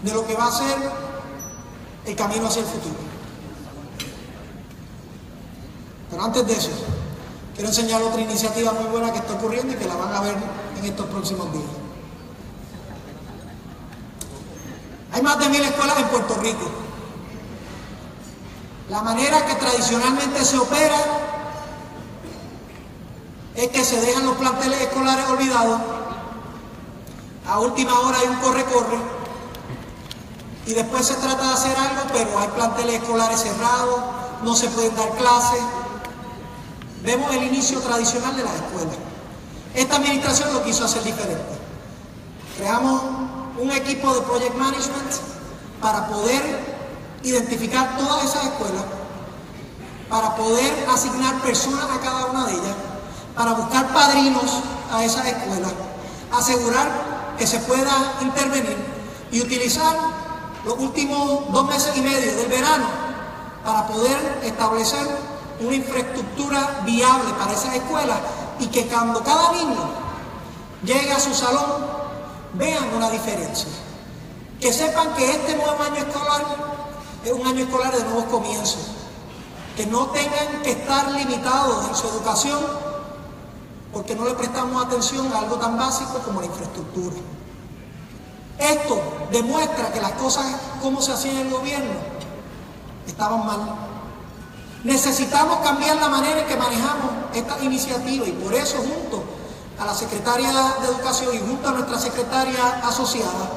de lo que va a ser el camino hacia el futuro. Pero antes de eso, quiero enseñar otra iniciativa muy buena que está ocurriendo y que la van a ver en estos próximos días. Hay más de 1000 escuelas en Puerto Rico. La manera que tradicionalmente se opera es que se dejan los planteles escolares olvidados. A última hora hay un corre-corre y después se trata de hacer algo, pero hay planteles escolares cerrados, no se pueden dar clases. Vemos el inicio tradicional de las escuelas. Esta administración lo quiso hacer diferente. Creamos un equipo de Project Management para poder identificar todas esas escuelas, para poder asignar personas a cada una de ellas, para buscar padrinos a esas escuelas, asegurar que se pueda intervenir y utilizar los últimos 2 meses y medio del verano para poder establecer una infraestructura viable para esas escuelas y que cuando cada niño llegue a su salón vean una diferencia. Que sepan que este nuevo año escolar es un año escolar de nuevos comienzos. Que no tengan que estar limitados en su educación porque no le prestamos atención a algo tan básico como la infraestructura. Esto demuestra que las cosas como se hacían en el gobierno estaban mal. Necesitamos cambiar la manera en que manejamos esta iniciativa y por eso junto a la Secretaria de Educación y junto a nuestra secretaria asociada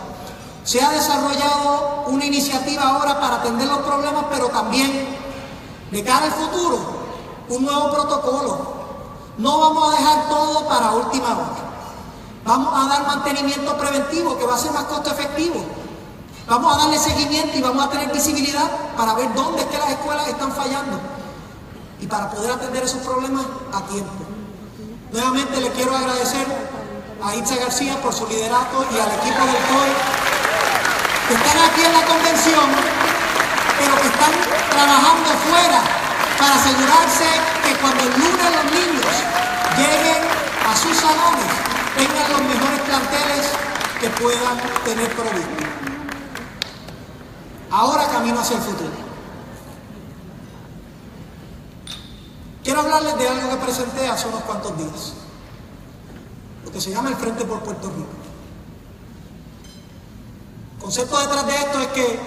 se ha desarrollado una iniciativa ahora para atender los problemas, pero también de cara al futuro, un nuevo protocolo. No vamos a dejar todo para última hora. Vamos a dar mantenimiento preventivo que va a ser más costo efectivo. Vamos a darle seguimiento y vamos a tener visibilidad para ver dónde es que las escuelas están fallando y para poder atender esos problemas a tiempo. Nuevamente le quiero agradecer a Itza García por su liderato y al equipo del COE que están aquí en la convención, pero que están trabajando fuera para asegurarse que cuando el lunes los niños lleguen a sus salones tengan los mejores planteles que puedan tener provistos. Ahora camino hacia el futuro. Quiero hablarles de algo que presenté hace unos cuantos días, lo que se llama el Frente por Puerto Rico. El concepto detrás de esto es que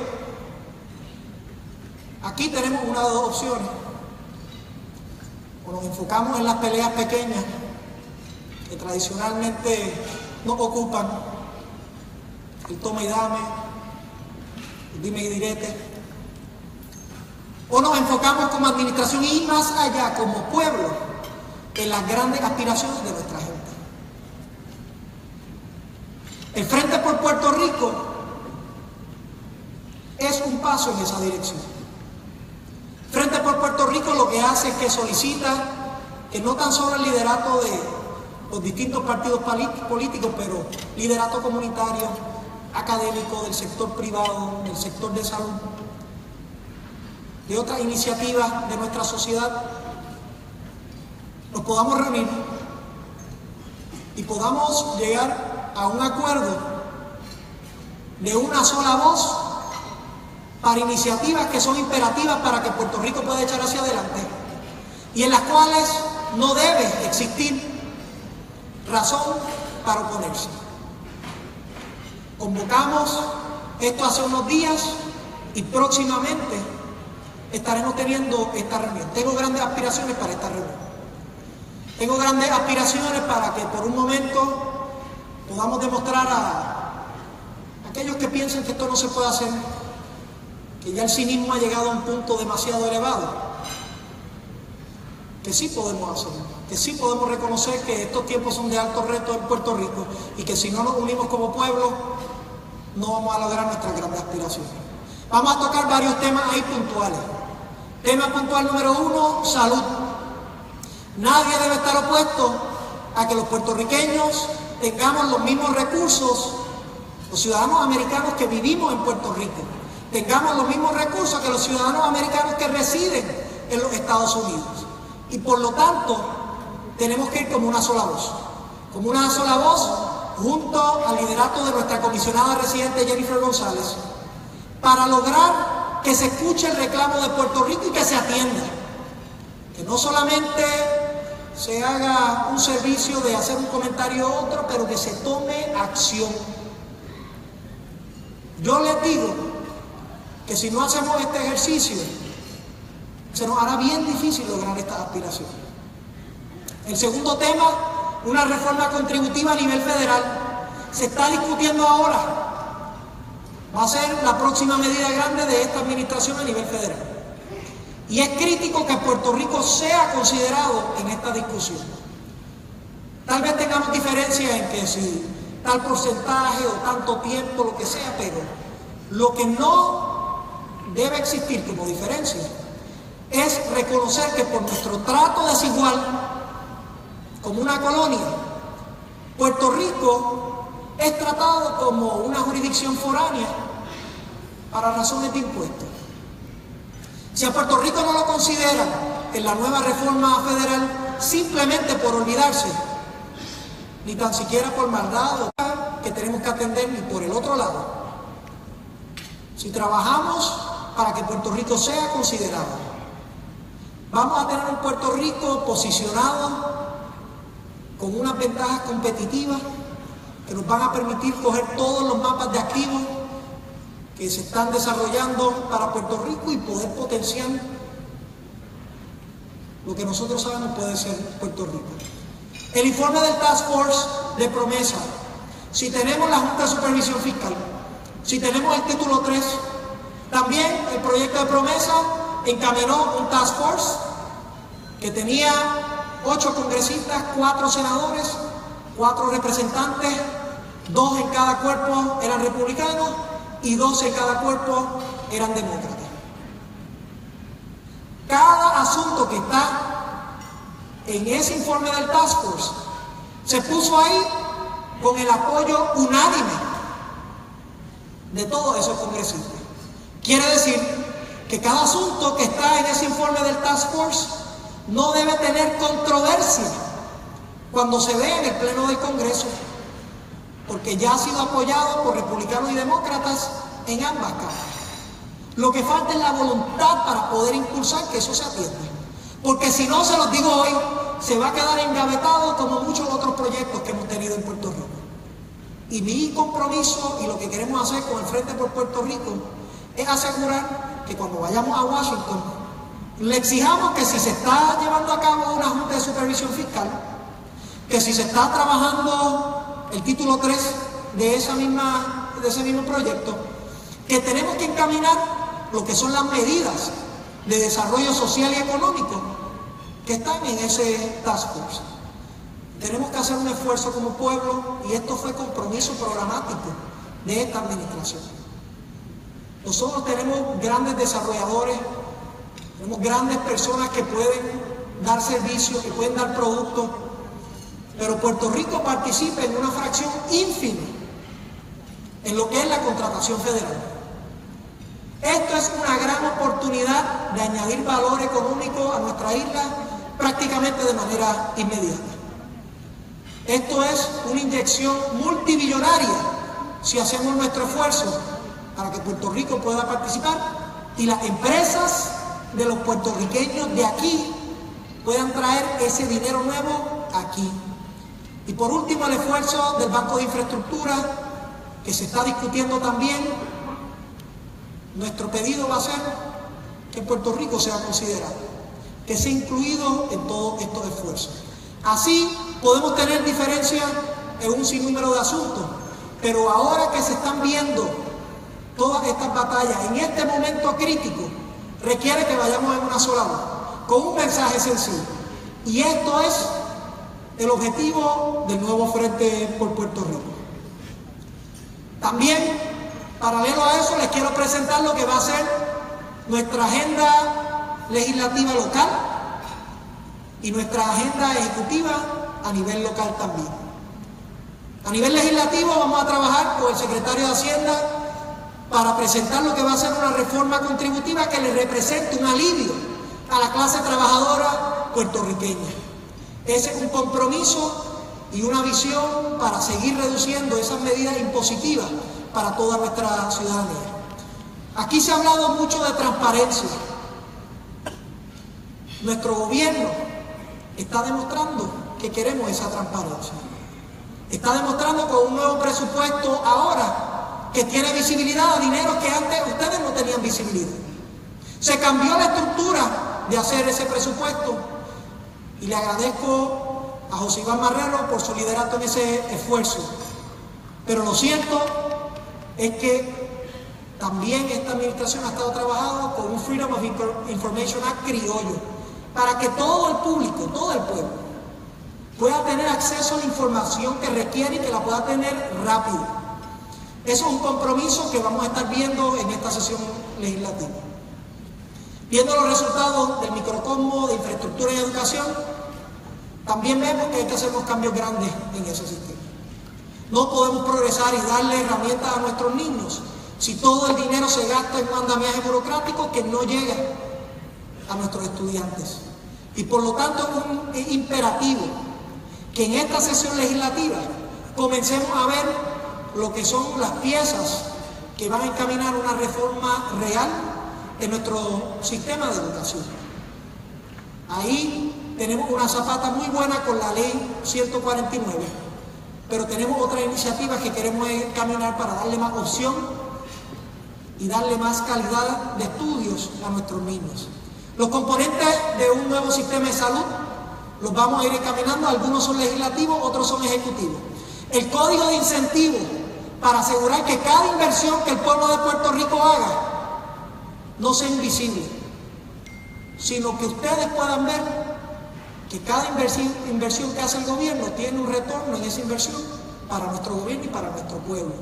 aquí tenemos una de dos opciones: o nos enfocamos en las peleas pequeñas que tradicionalmente nos ocupan, el toma y dame, el dime y direte, o nos enfocamos como administración y más allá como pueblo en las grandes aspiraciones de nuestra gente. El Frente por Puerto Rico es un paso en esa dirección. Frente por Puerto Rico lo que hace es que solicita que no tan solo el liderato de los distintos partidos políticos, pero liderato comunitario, académico, del sector privado, del sector de salud, de otras iniciativas de nuestra sociedad, nos podamos reunir y podamos llegar a un acuerdo de una sola voz para iniciativas que son imperativas para que Puerto Rico pueda echar hacia adelante y en las cuales no debe existir razón para oponerse. Convocamos esto hace unos días y próximamente estaremos teniendo esta reunión. Tengo grandes aspiraciones para esta reunión. Tengo grandes aspiraciones para que por un momento podamos demostrar a aquellos que piensan que esto no se puede hacer, que ya el cinismo ha llegado a un punto demasiado elevado, que sí podemos hacerlo, que sí podemos reconocer que estos tiempos son de alto reto en Puerto Rico y que si no nos unimos como pueblo no vamos a lograr nuestras grandes aspiraciones. Vamos a tocar varios temas ahí puntuales. Tema puntual número 1, salud. Nadie debe estar opuesto a que los puertorriqueños tengamos los mismos recursos, los ciudadanos americanos que vivimos en Puerto Rico, tengamos los mismos recursos que los ciudadanos americanos que residen en los Estados Unidos. Y por lo tanto, tenemos que ir como una sola voz junto al liderato de nuestra comisionada residente Jennifer González, para lograr que se escuche el reclamo de Puerto Rico y que se atienda. Que no solamente se haga un servicio de hacer un comentario a otro, pero que se tome acción. Yo les digo que si no hacemos este ejercicio, se nos hará bien difícil lograr estas aspiraciones. El segundo tema, una reforma contributiva a nivel federal. Se está discutiendo ahora. Va a ser la próxima medida grande de esta administración a nivel federal. Y es crítico que Puerto Rico sea considerado en esta discusión. Tal vez tengamos diferencias en que si tal porcentaje o tanto tiempo, lo que sea, pero lo que no debe existir como diferencia es reconocer que por nuestro trato desigual como una colonia, Puerto Rico es tratado como una jurisdicción foránea para razones de impuestos. Si a Puerto Rico no lo consideran en la nueva reforma federal simplemente por olvidarse, ni tan siquiera por maldad que tenemos que atender, ni por el otro lado. Si trabajamos para que Puerto Rico sea considerado, vamos a tener un Puerto Rico posicionado con unas ventajas competitivas que nos van a permitir coger todos los mapas de activos que se están desarrollando para Puerto Rico y poder potenciar lo que nosotros sabemos puede ser Puerto Rico. El informe del Task Force de Promesa, si tenemos la Junta de Supervisión Fiscal, si tenemos el título 3, también el proyecto de Promesa encaminó un Task Force que tenía 8 congresistas, 4 senadores, 4 representantes, 2 en cada cuerpo eran republicanos y 2 en cada cuerpo eran demócratas. Cada asunto que está en ese informe del Task Force se puso ahí con el apoyo unánime de todos esos congresistas. Quiere decir que cada asunto que está en ese informe del Task Force no debe tener controversia cuando se ve en el Pleno del Congreso, porque ya ha sido apoyado por republicanos y demócratas en ambas cámaras. Lo que falta es la voluntad para poder impulsar que eso se atienda, porque si no, se los digo hoy, se va a quedar engavetado como muchos otros proyectos que hemos tenido en Puerto Rico. Y mi compromiso y lo que queremos hacer con el Frente por Puerto Rico es asegurar que cuando vayamos a Washington le exijamos que si se está llevando a cabo una Junta de Supervisión Fiscal, que si se está trabajando el título 3 de ese mismo proyecto, que tenemos que encaminar lo que son las medidas de desarrollo social y económico que están en ese Task Force. Tenemos que hacer un esfuerzo como pueblo y esto fue compromiso programático de esta administración. Nosotros tenemos grandes desarrolladores Tenemos grandes personas que pueden dar servicios, que pueden dar productos, pero Puerto Rico participa en una fracción ínfima en lo que es la contratación federal. Esto es una gran oportunidad de añadir valor económico a nuestra isla prácticamente de manera inmediata. Esto es una inyección multibillonaria si hacemos nuestro esfuerzo para que Puerto Rico pueda participar y las empresas de los puertorriqueños de aquí puedan traer ese dinero nuevo aquí. Y por último, el esfuerzo del Banco de Infraestructura, que se está discutiendo también. Nuestro pedido va a ser que Puerto Rico sea considerado, que sea incluido en todos estos esfuerzos. Así podemos tener diferencias en un sinnúmero de asuntos, pero ahora que se están viendo todas estas batallas en este momento crítico, requiere que vayamos en una sola voz, con un mensaje sencillo. Y esto es el objetivo del nuevo Frente por Puerto Rico. También, paralelo a eso, les quiero presentar lo que va a ser nuestra agenda legislativa local y nuestra agenda ejecutiva a nivel local también. A nivel legislativo vamos a trabajar con el secretario de Hacienda para presentar lo que va a ser una reforma contributiva que le represente un alivio a la clase trabajadora puertorriqueña. Ese es un compromiso y una visión para seguir reduciendo esas medidas impositivas para toda nuestra ciudadanía. Aquí se ha hablado mucho de transparencia. Nuestro gobierno está demostrando que queremos esa transparencia. Está demostrando con un nuevo presupuesto ahora que tiene visibilidad a dinero que antes ustedes no tenían visibilidad. Se cambió la estructura de hacer ese presupuesto y le agradezco a José Iván Marrero por su liderato en ese esfuerzo. Pero lo cierto es que también esta administración ha estado trabajando con un Freedom of Information Act criollo para que todo el público, todo el pueblo, pueda tener acceso a la información que requiere y que la pueda tener rápido. Eso es un compromiso que vamos a estar viendo en esta sesión legislativa. Viendo los resultados del microcosmo de infraestructura y educación, también vemos que hay que hacer unos cambios grandes en ese sistema. No podemos progresar y darle herramientas a nuestros niños si todo el dinero se gasta en un andamiaje burocrático que no llega a nuestros estudiantes. Y por lo tanto es imperativo que en esta sesión legislativa comencemos a ver lo que son las piezas que van a encaminar una reforma real en nuestro sistema de educación. Ahí tenemos una zapata muy buena con la ley 149, pero tenemos otras iniciativas que queremos encaminar para darle más opción y darle más calidad de estudios a nuestros niños. Los componentes de un nuevo sistema de salud los vamos a ir encaminando, algunos son legislativos, otros son ejecutivos. El código de incentivos para asegurar que cada inversión que el pueblo de Puerto Rico haga no sea invisible, sino que ustedes puedan ver que cada inversión que hace el gobierno tiene un retorno en esa inversión para nuestro gobierno y para nuestro pueblo.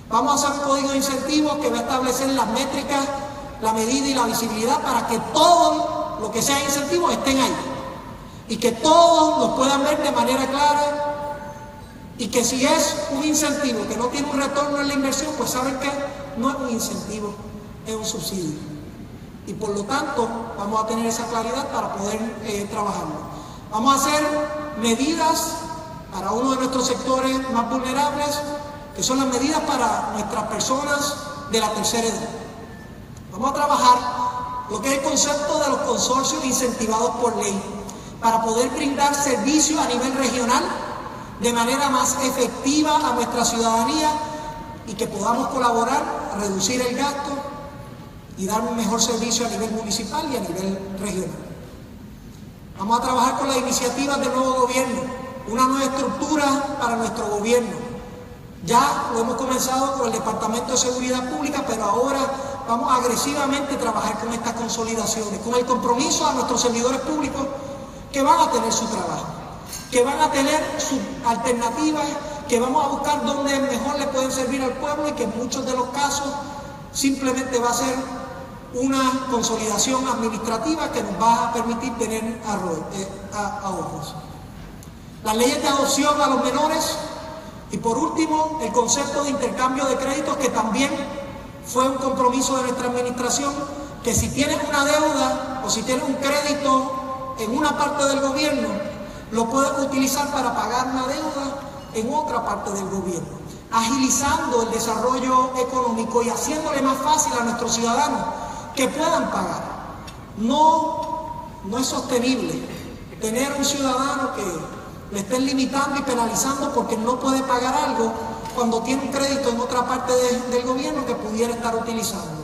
Vamos a hacer un código de incentivos que va a establecer las métricas, la medida y la visibilidad para que todo lo que sea incentivos estén ahí y que todos los puedan ver de manera clara y que si es un incentivo que no tiene un retorno en la inversión, pues saben que no es un incentivo, es un subsidio. Y por lo tanto vamos a tener esa claridad para poder trabajarlo. Vamos a hacer medidas para uno de nuestros sectores más vulnerables, que son las medidas para nuestras personas de la tercera edad. Vamos a trabajar lo que es el concepto de los consorcios incentivados por ley, para poder brindar servicios a nivel regional de manera más efectiva a nuestra ciudadanía y que podamos colaborar a reducir el gasto y dar un mejor servicio a nivel municipal y a nivel regional. Vamos a trabajar con las iniciativas del nuevo gobierno, una nueva estructura para nuestro gobierno. Ya lo hemos comenzado con el Departamento de Seguridad Pública, pero ahora vamos agresivamente a trabajar con estas consolidaciones, con el compromiso a nuestros servidores públicos que van a tener su trabajo, que van a tener sus alternativas, que vamos a buscar dónde mejor le pueden servir al pueblo y que en muchos de los casos simplemente va a ser una consolidación administrativa que nos va a permitir tener ahorros. Las leyes de adopción a los menores y por último el concepto de intercambio de créditos, que también fue un compromiso de nuestra administración, que si tienes una deuda o si tienes un crédito en una parte del gobierno, lo puedes utilizar para pagar una deuda en otra parte del gobierno, agilizando el desarrollo económico y haciéndole más fácil a nuestros ciudadanos que puedan pagar. No es sostenible tener un ciudadano que le estén limitando y penalizando porque no puede pagar algo cuando tiene un crédito en otra parte del gobierno que pudiera estar utilizando.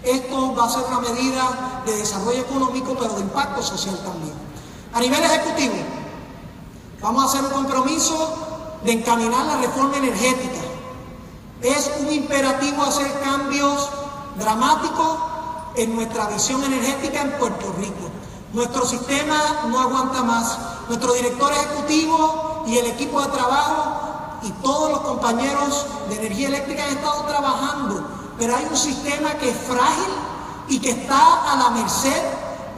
Esto va a ser una medida de desarrollo económico, pero de impacto social también. A nivel ejecutivo, vamos a hacer un compromiso de encaminar la reforma energética. Es un imperativo hacer cambios dramáticos en nuestra visión energética en Puerto Rico. Nuestro sistema no aguanta más. Nuestro director ejecutivo y el equipo de trabajo y todos los compañeros de energía eléctrica han estado trabajando, pero hay un sistema que es frágil y que está a la merced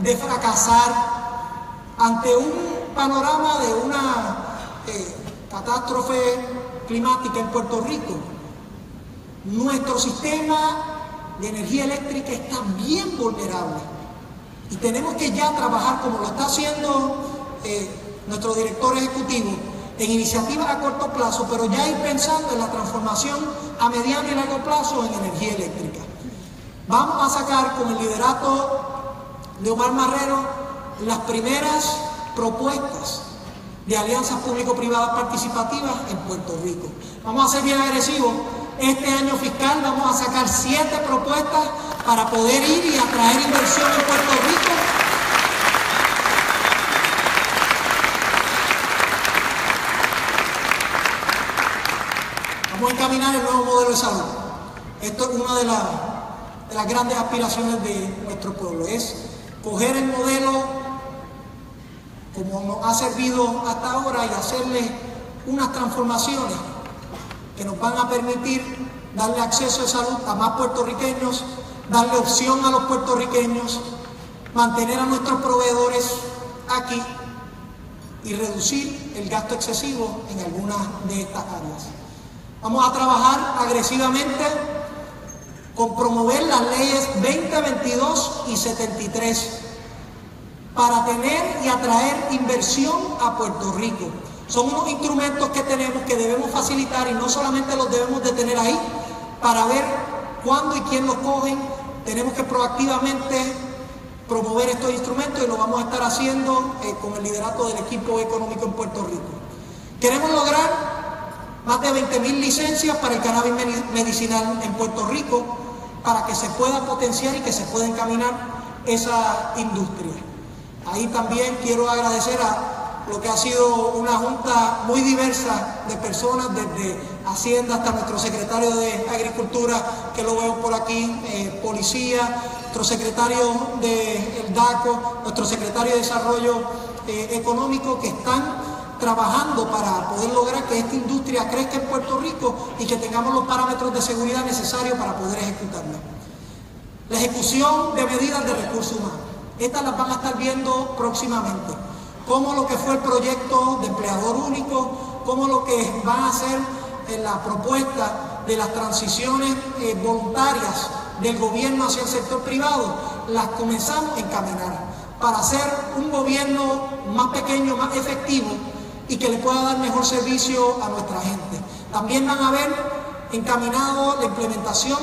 de fracasar ante un panorama de una catástrofe climática en Puerto Rico. Nuestro sistema de energía eléctrica está bien vulnerable y tenemos que ya trabajar como lo está haciendo nuestro director ejecutivo en iniciativas a corto plazo, pero ya ir pensando en la transformación a mediano y largo plazo en energía eléctrica. Vamos a sacar con el liderato de Omar Marrero las primeras propuestas de alianzas público-privadas participativas en Puerto Rico. Vamos a ser bien agresivos. Este año fiscal vamos a sacar 7 propuestas para poder ir y atraer inversión en Puerto Rico. Vamos a encaminar el nuevo modelo de salud. Esto es una de las grandes aspiraciones de nuestro pueblo, es coger el modelo como nos ha servido hasta ahora y hacerle unas transformaciones que nos van a permitir darle acceso a salud a más puertorriqueños, darle opción a los puertorriqueños, mantener a nuestros proveedores aquí y reducir el gasto excesivo en algunas de estas áreas. Vamos a trabajar agresivamente con promover las leyes 20, 22 y 73 para tener y atraer inversión a Puerto Rico. Son unos instrumentos que tenemos que debemos facilitar y no solamente los debemos de tener ahí para ver cuándo y quién los cogen. Tenemos que proactivamente promover estos instrumentos y lo vamos a estar haciendo con el liderato del equipo económico en Puerto Rico. Queremos lograr más de 20,000 licencias para el cannabis medicinal en Puerto Rico para que se pueda potenciar y que se pueda encaminar esa industria. Ahí también quiero agradecer a lo que ha sido una junta muy diversa de personas, desde Hacienda hasta nuestro secretario de Agricultura, que lo veo por aquí, Policía, nuestro secretario del DACO, nuestro secretario de Desarrollo Económico, que están trabajando para poder lograr que esta industria crezca en Puerto Rico y que tengamos los parámetros de seguridad necesarios para poder ejecutarla. La ejecución de medidas de recursos humanos. Estas las van a estar viendo próximamente. Como lo que fue el proyecto de empleador único, como lo que van a hacer en la propuesta de las transiciones voluntarias del gobierno hacia el sector privado, las comenzamos a encaminar para hacer un gobierno más pequeño, más efectivo y que le pueda dar mejor servicio a nuestra gente. También van a ver encaminado la implementación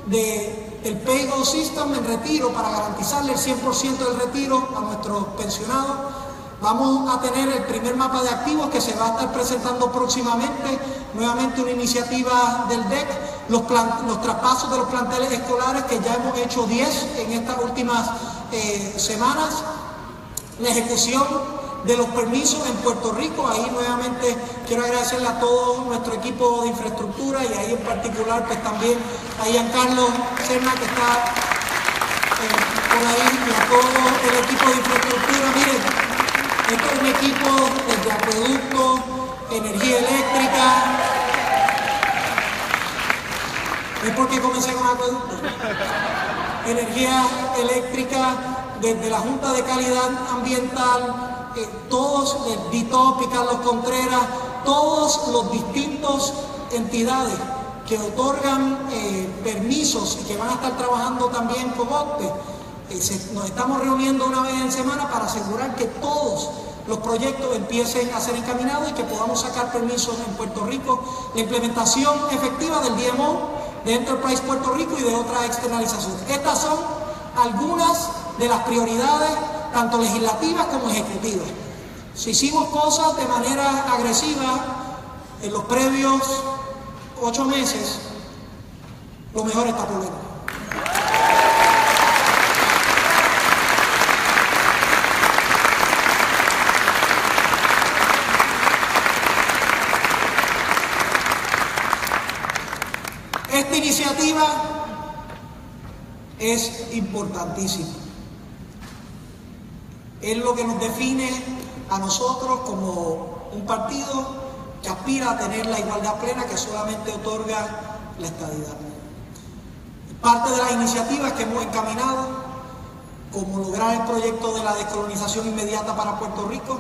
del Pay Go System en retiro para garantizarle el 100% del retiro a nuestros pensionados. Vamos a tener el primer mapa de activos que se va a estar presentando próximamente, nuevamente una iniciativa del DEC, los traspasos de los planteles escolares, que ya hemos hecho 10 en estas últimas semanas, la ejecución de los permisos en Puerto Rico. Ahí nuevamente quiero agradecerle a todo nuestro equipo de infraestructura y ahí en particular pues también a Giancarlo Serna, que está por ahí, y a todo el equipo de infraestructura. Miren, esto es un equipo desde acueducto, energía eléctrica. ¿Es porque comencé con acueducto? energía eléctrica, desde la Junta de Calidad Ambiental, todos, Dito Carlos Contreras, todos los distintos entidades que otorgan permisos y que van a estar trabajando también con OCTE. Nos estamos reuniendo una vez en semana para asegurar que todos los proyectos empiecen a ser encaminados y que podamos sacar permisos en Puerto Rico, la implementación efectiva del DMO, de Enterprise Puerto Rico y de otras externalizaciones. Estas son algunas de las prioridades, tanto legislativas como ejecutivas. Si hicimos cosas de manera agresiva en los previos 8 meses, lo mejor está por venir. Esta iniciativa es importantísima. Es lo que nos define a nosotros como un partido que aspira a tener la igualdad plena que solamente otorga la estadidad. Parte de las iniciativas que hemos encaminado, como lograr el proyecto de la descolonización inmediata para Puerto Rico,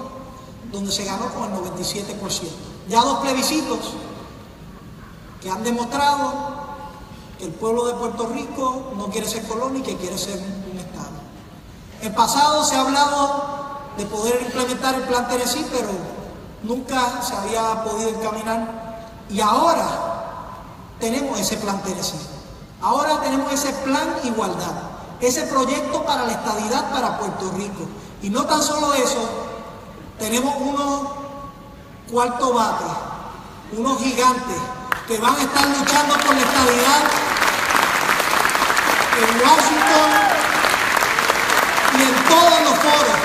donde se ganó con el 97%. Ya 2 plebiscitos que han demostrado que el pueblo de Puerto Rico no quiere ser colonia y que quiere ser un Estado. En pasado se ha hablado de poder implementar el Plan Tennessee, pero nunca se había podido encaminar. Y ahora tenemos ese Plan Tennessee. Ahora tenemos ese Plan Igualdad, ese proyecto para la estadidad para Puerto Rico. Y no tan solo eso, tenemos unos cuarto bate, unos gigantes que van a estar luchando por la estadidad en Washington y en todos los foros.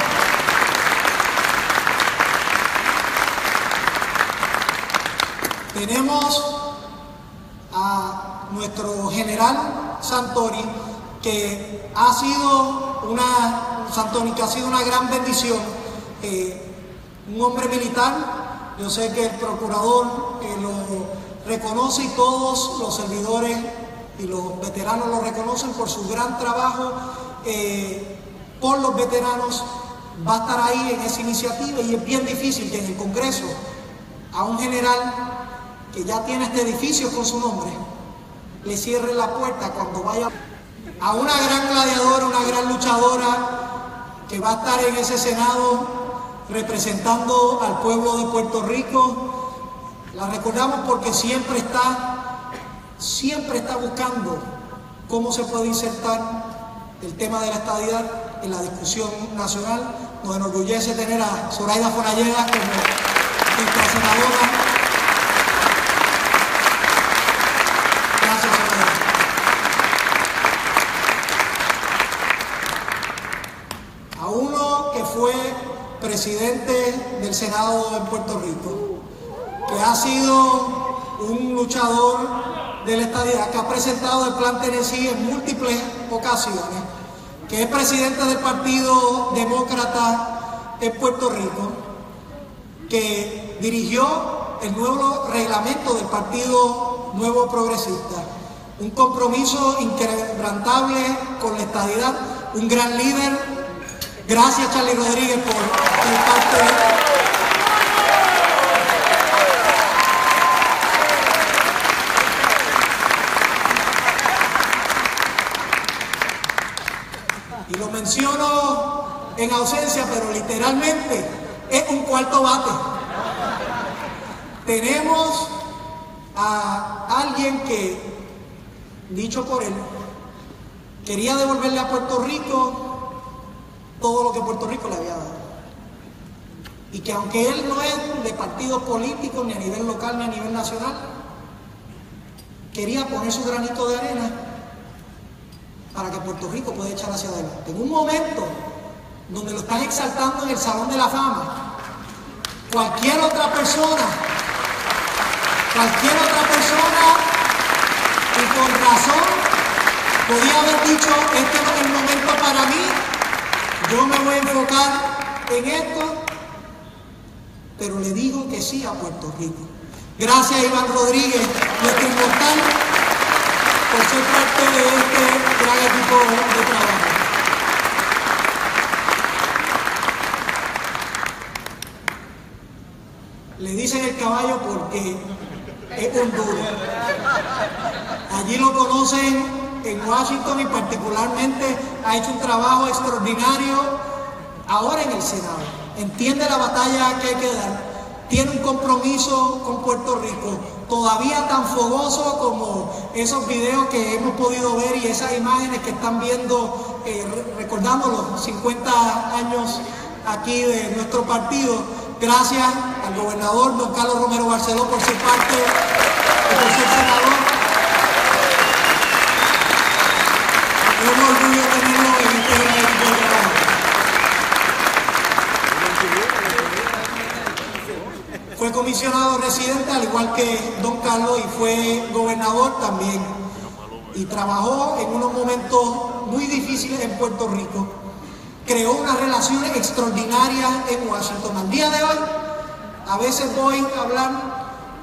Tenemos a nuestro general Santoni, que ha sido una gran bendición, un hombre militar. Yo sé que el procurador lo reconoce y todos los servidores y los veteranos lo reconocen por su gran trabajo por los veteranos. Va a estar ahí en esa iniciativa y es bien difícil que en el Congreso a un general que ya tiene este edificio con su nombre le cierre la puerta cuando vaya a una gran gladiadora, una gran luchadora que va a estar en ese Senado representando al pueblo de Puerto Rico. La recordamos porque siempre está buscando cómo se puede insertar el tema de la estadidad en la discusión nacional. Nos enorgullece tener a Zoraida Fonallegas como nuestra senadora. Gracias, Zoraida. A uno que fue presidente del Senado en Puerto Rico, que ha sido un luchador de la estadidad, que ha presentado el Plan Tennessee en múltiples ocasiones, que es presidente del Partido Demócrata en Puerto Rico, que dirigió el nuevo reglamento del Partido Nuevo Progresista, un compromiso inquebrantable con la estadidad, un gran líder. Gracias, Charlie Rodríguez, por ser parte de... Y lo menciono en ausencia, pero literalmente es un cuarto bate. Tenemos a alguien que, dicho por él, quería devolverle a Puerto Rico todo lo que Puerto Rico le había dado. Y que aunque él no es de partidos políticos, ni a nivel local ni a nivel nacional, quería poner su granito de arena para que Puerto Rico pueda echar hacia adelante. En un momento donde lo están exaltando en el Salón de la Fama, cualquier otra persona, y con razón, podía haber dicho, este no es el momento para mí, yo me voy a enfocar en esto, pero le dijo que sí a Puerto Rico. Gracias, Iván Rodríguez, nuestro inmortal, por ser parte de este gran equipo de trabajo. Le dicen el caballo porque es un duro. Allí lo conocen en Washington y particularmente ha hecho un trabajo extraordinario ahora en el Senado. Entiende la batalla que hay que dar. Tiene un compromiso con Puerto Rico, todavía tan fogoso como esos videos que hemos podido ver y esas imágenes que están viendo, recordando los 50 años aquí de nuestro partido. Gracias al gobernador don Carlos Romero Barceló por ser parte y por ser senador. Es un orgullo tenerlo en este equipo de trabajo. Fue comisionado residente, al igual que don Carlos, y fue gobernador también. Y trabajó en unos momentos muy difíciles en Puerto Rico. Creó unas relaciones extraordinarias en Washington. Al día de hoy, a veces voy a hablar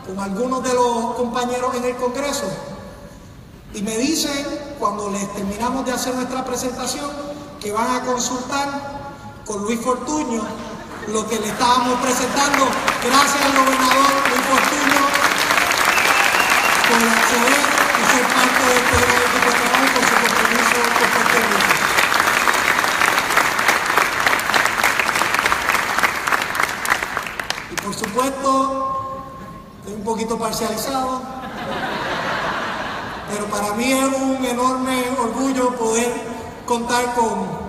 con algunos de los compañeros en el Congreso y me dicen, cuando les terminamos de hacer nuestra presentación, que van a consultar con Luis Fortuño lo que le estábamos presentando. Gracias al gobernador Luis Fortuño por acceder y ser parte de este gran equipo de trabajo con su compromiso con Puerto Rico. Y por supuesto, estoy un poquito parcializado, pero para mí es un enorme orgullo poder contar con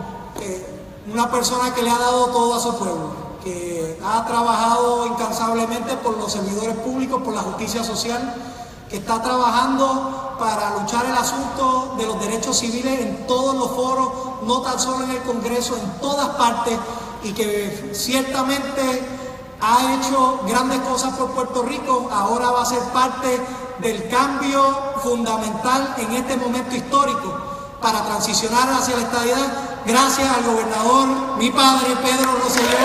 una persona que le ha dado todo a su pueblo, que ha trabajado incansablemente por los servidores públicos, por la justicia social, que está trabajando para luchar el asunto de los derechos civiles en todos los foros, no tan solo en el Congreso, en todas partes, y que ciertamente ha hecho grandes cosas por Puerto Rico. Ahora va a ser parte del cambio fundamental en este momento histórico para transicionar hacia la estadidad. Gracias al gobernador, mi padre, Pedro Rosselló.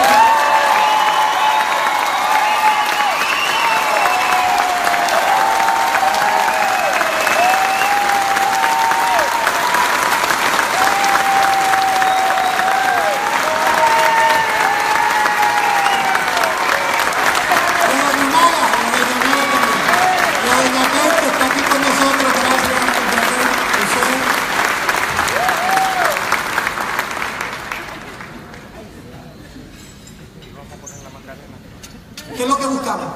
¿Qué es lo que buscamos?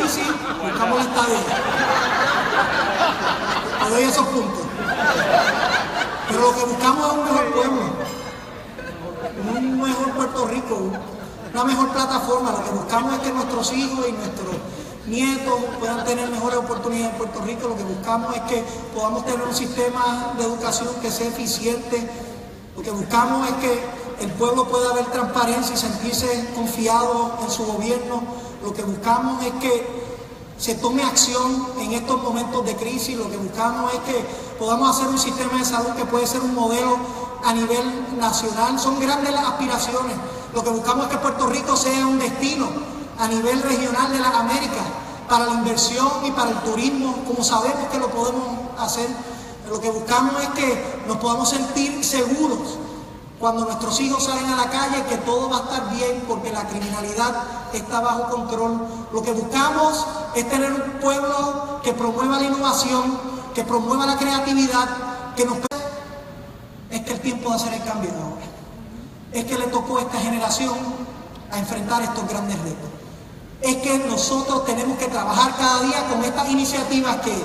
Sí, buscamos la estadía. Te doy esos puntos. Pero lo que buscamos es un mejor pueblo, un mejor Puerto Rico, una mejor plataforma. Lo que buscamos es que nuestros hijos y nuestros nietos puedan tener mejores oportunidades en Puerto Rico. Lo que buscamos es que podamos tener un sistema de educación que sea eficiente. Lo que buscamos es que el pueblo pueda ver transparencia y sentirse confiado en su gobierno. Lo que buscamos es que se tome acción en estos momentos de crisis. Lo que buscamos es que podamos hacer un sistema de salud que puede ser un modelo a nivel nacional. Son grandes las aspiraciones. Lo que buscamos es que Puerto Rico sea un destino a nivel regional de las Américas para la inversión y para el turismo, como sabemos que lo podemos hacer. Lo que buscamos es que nos podamos sentir seguros cuando nuestros hijos salen a la calle, que todo va a estar bien porque la criminalidad está bajo control. Lo que buscamos es tener un pueblo que promueva la innovación, que promueva la creatividad, que nos... Es que el tiempo de hacer el cambio es ahora. Es que le tocó a esta generación a enfrentar estos grandes retos. Es que nosotros tenemos que trabajar cada día con estas iniciativas que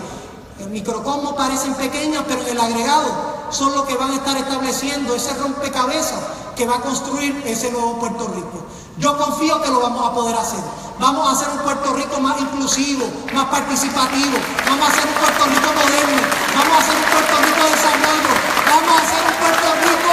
en microcosmos parecen pequeñas, pero en el agregado son los que van a estar estableciendo ese rompecabezas que va a construir ese nuevo Puerto Rico. Yo confío que lo vamos a poder hacer. Vamos a hacer un Puerto Rico más inclusivo, más participativo. Vamos a hacer un Puerto Rico moderno. Vamos a hacer un Puerto Rico de desarrollo. Vamos a hacer un Puerto Rico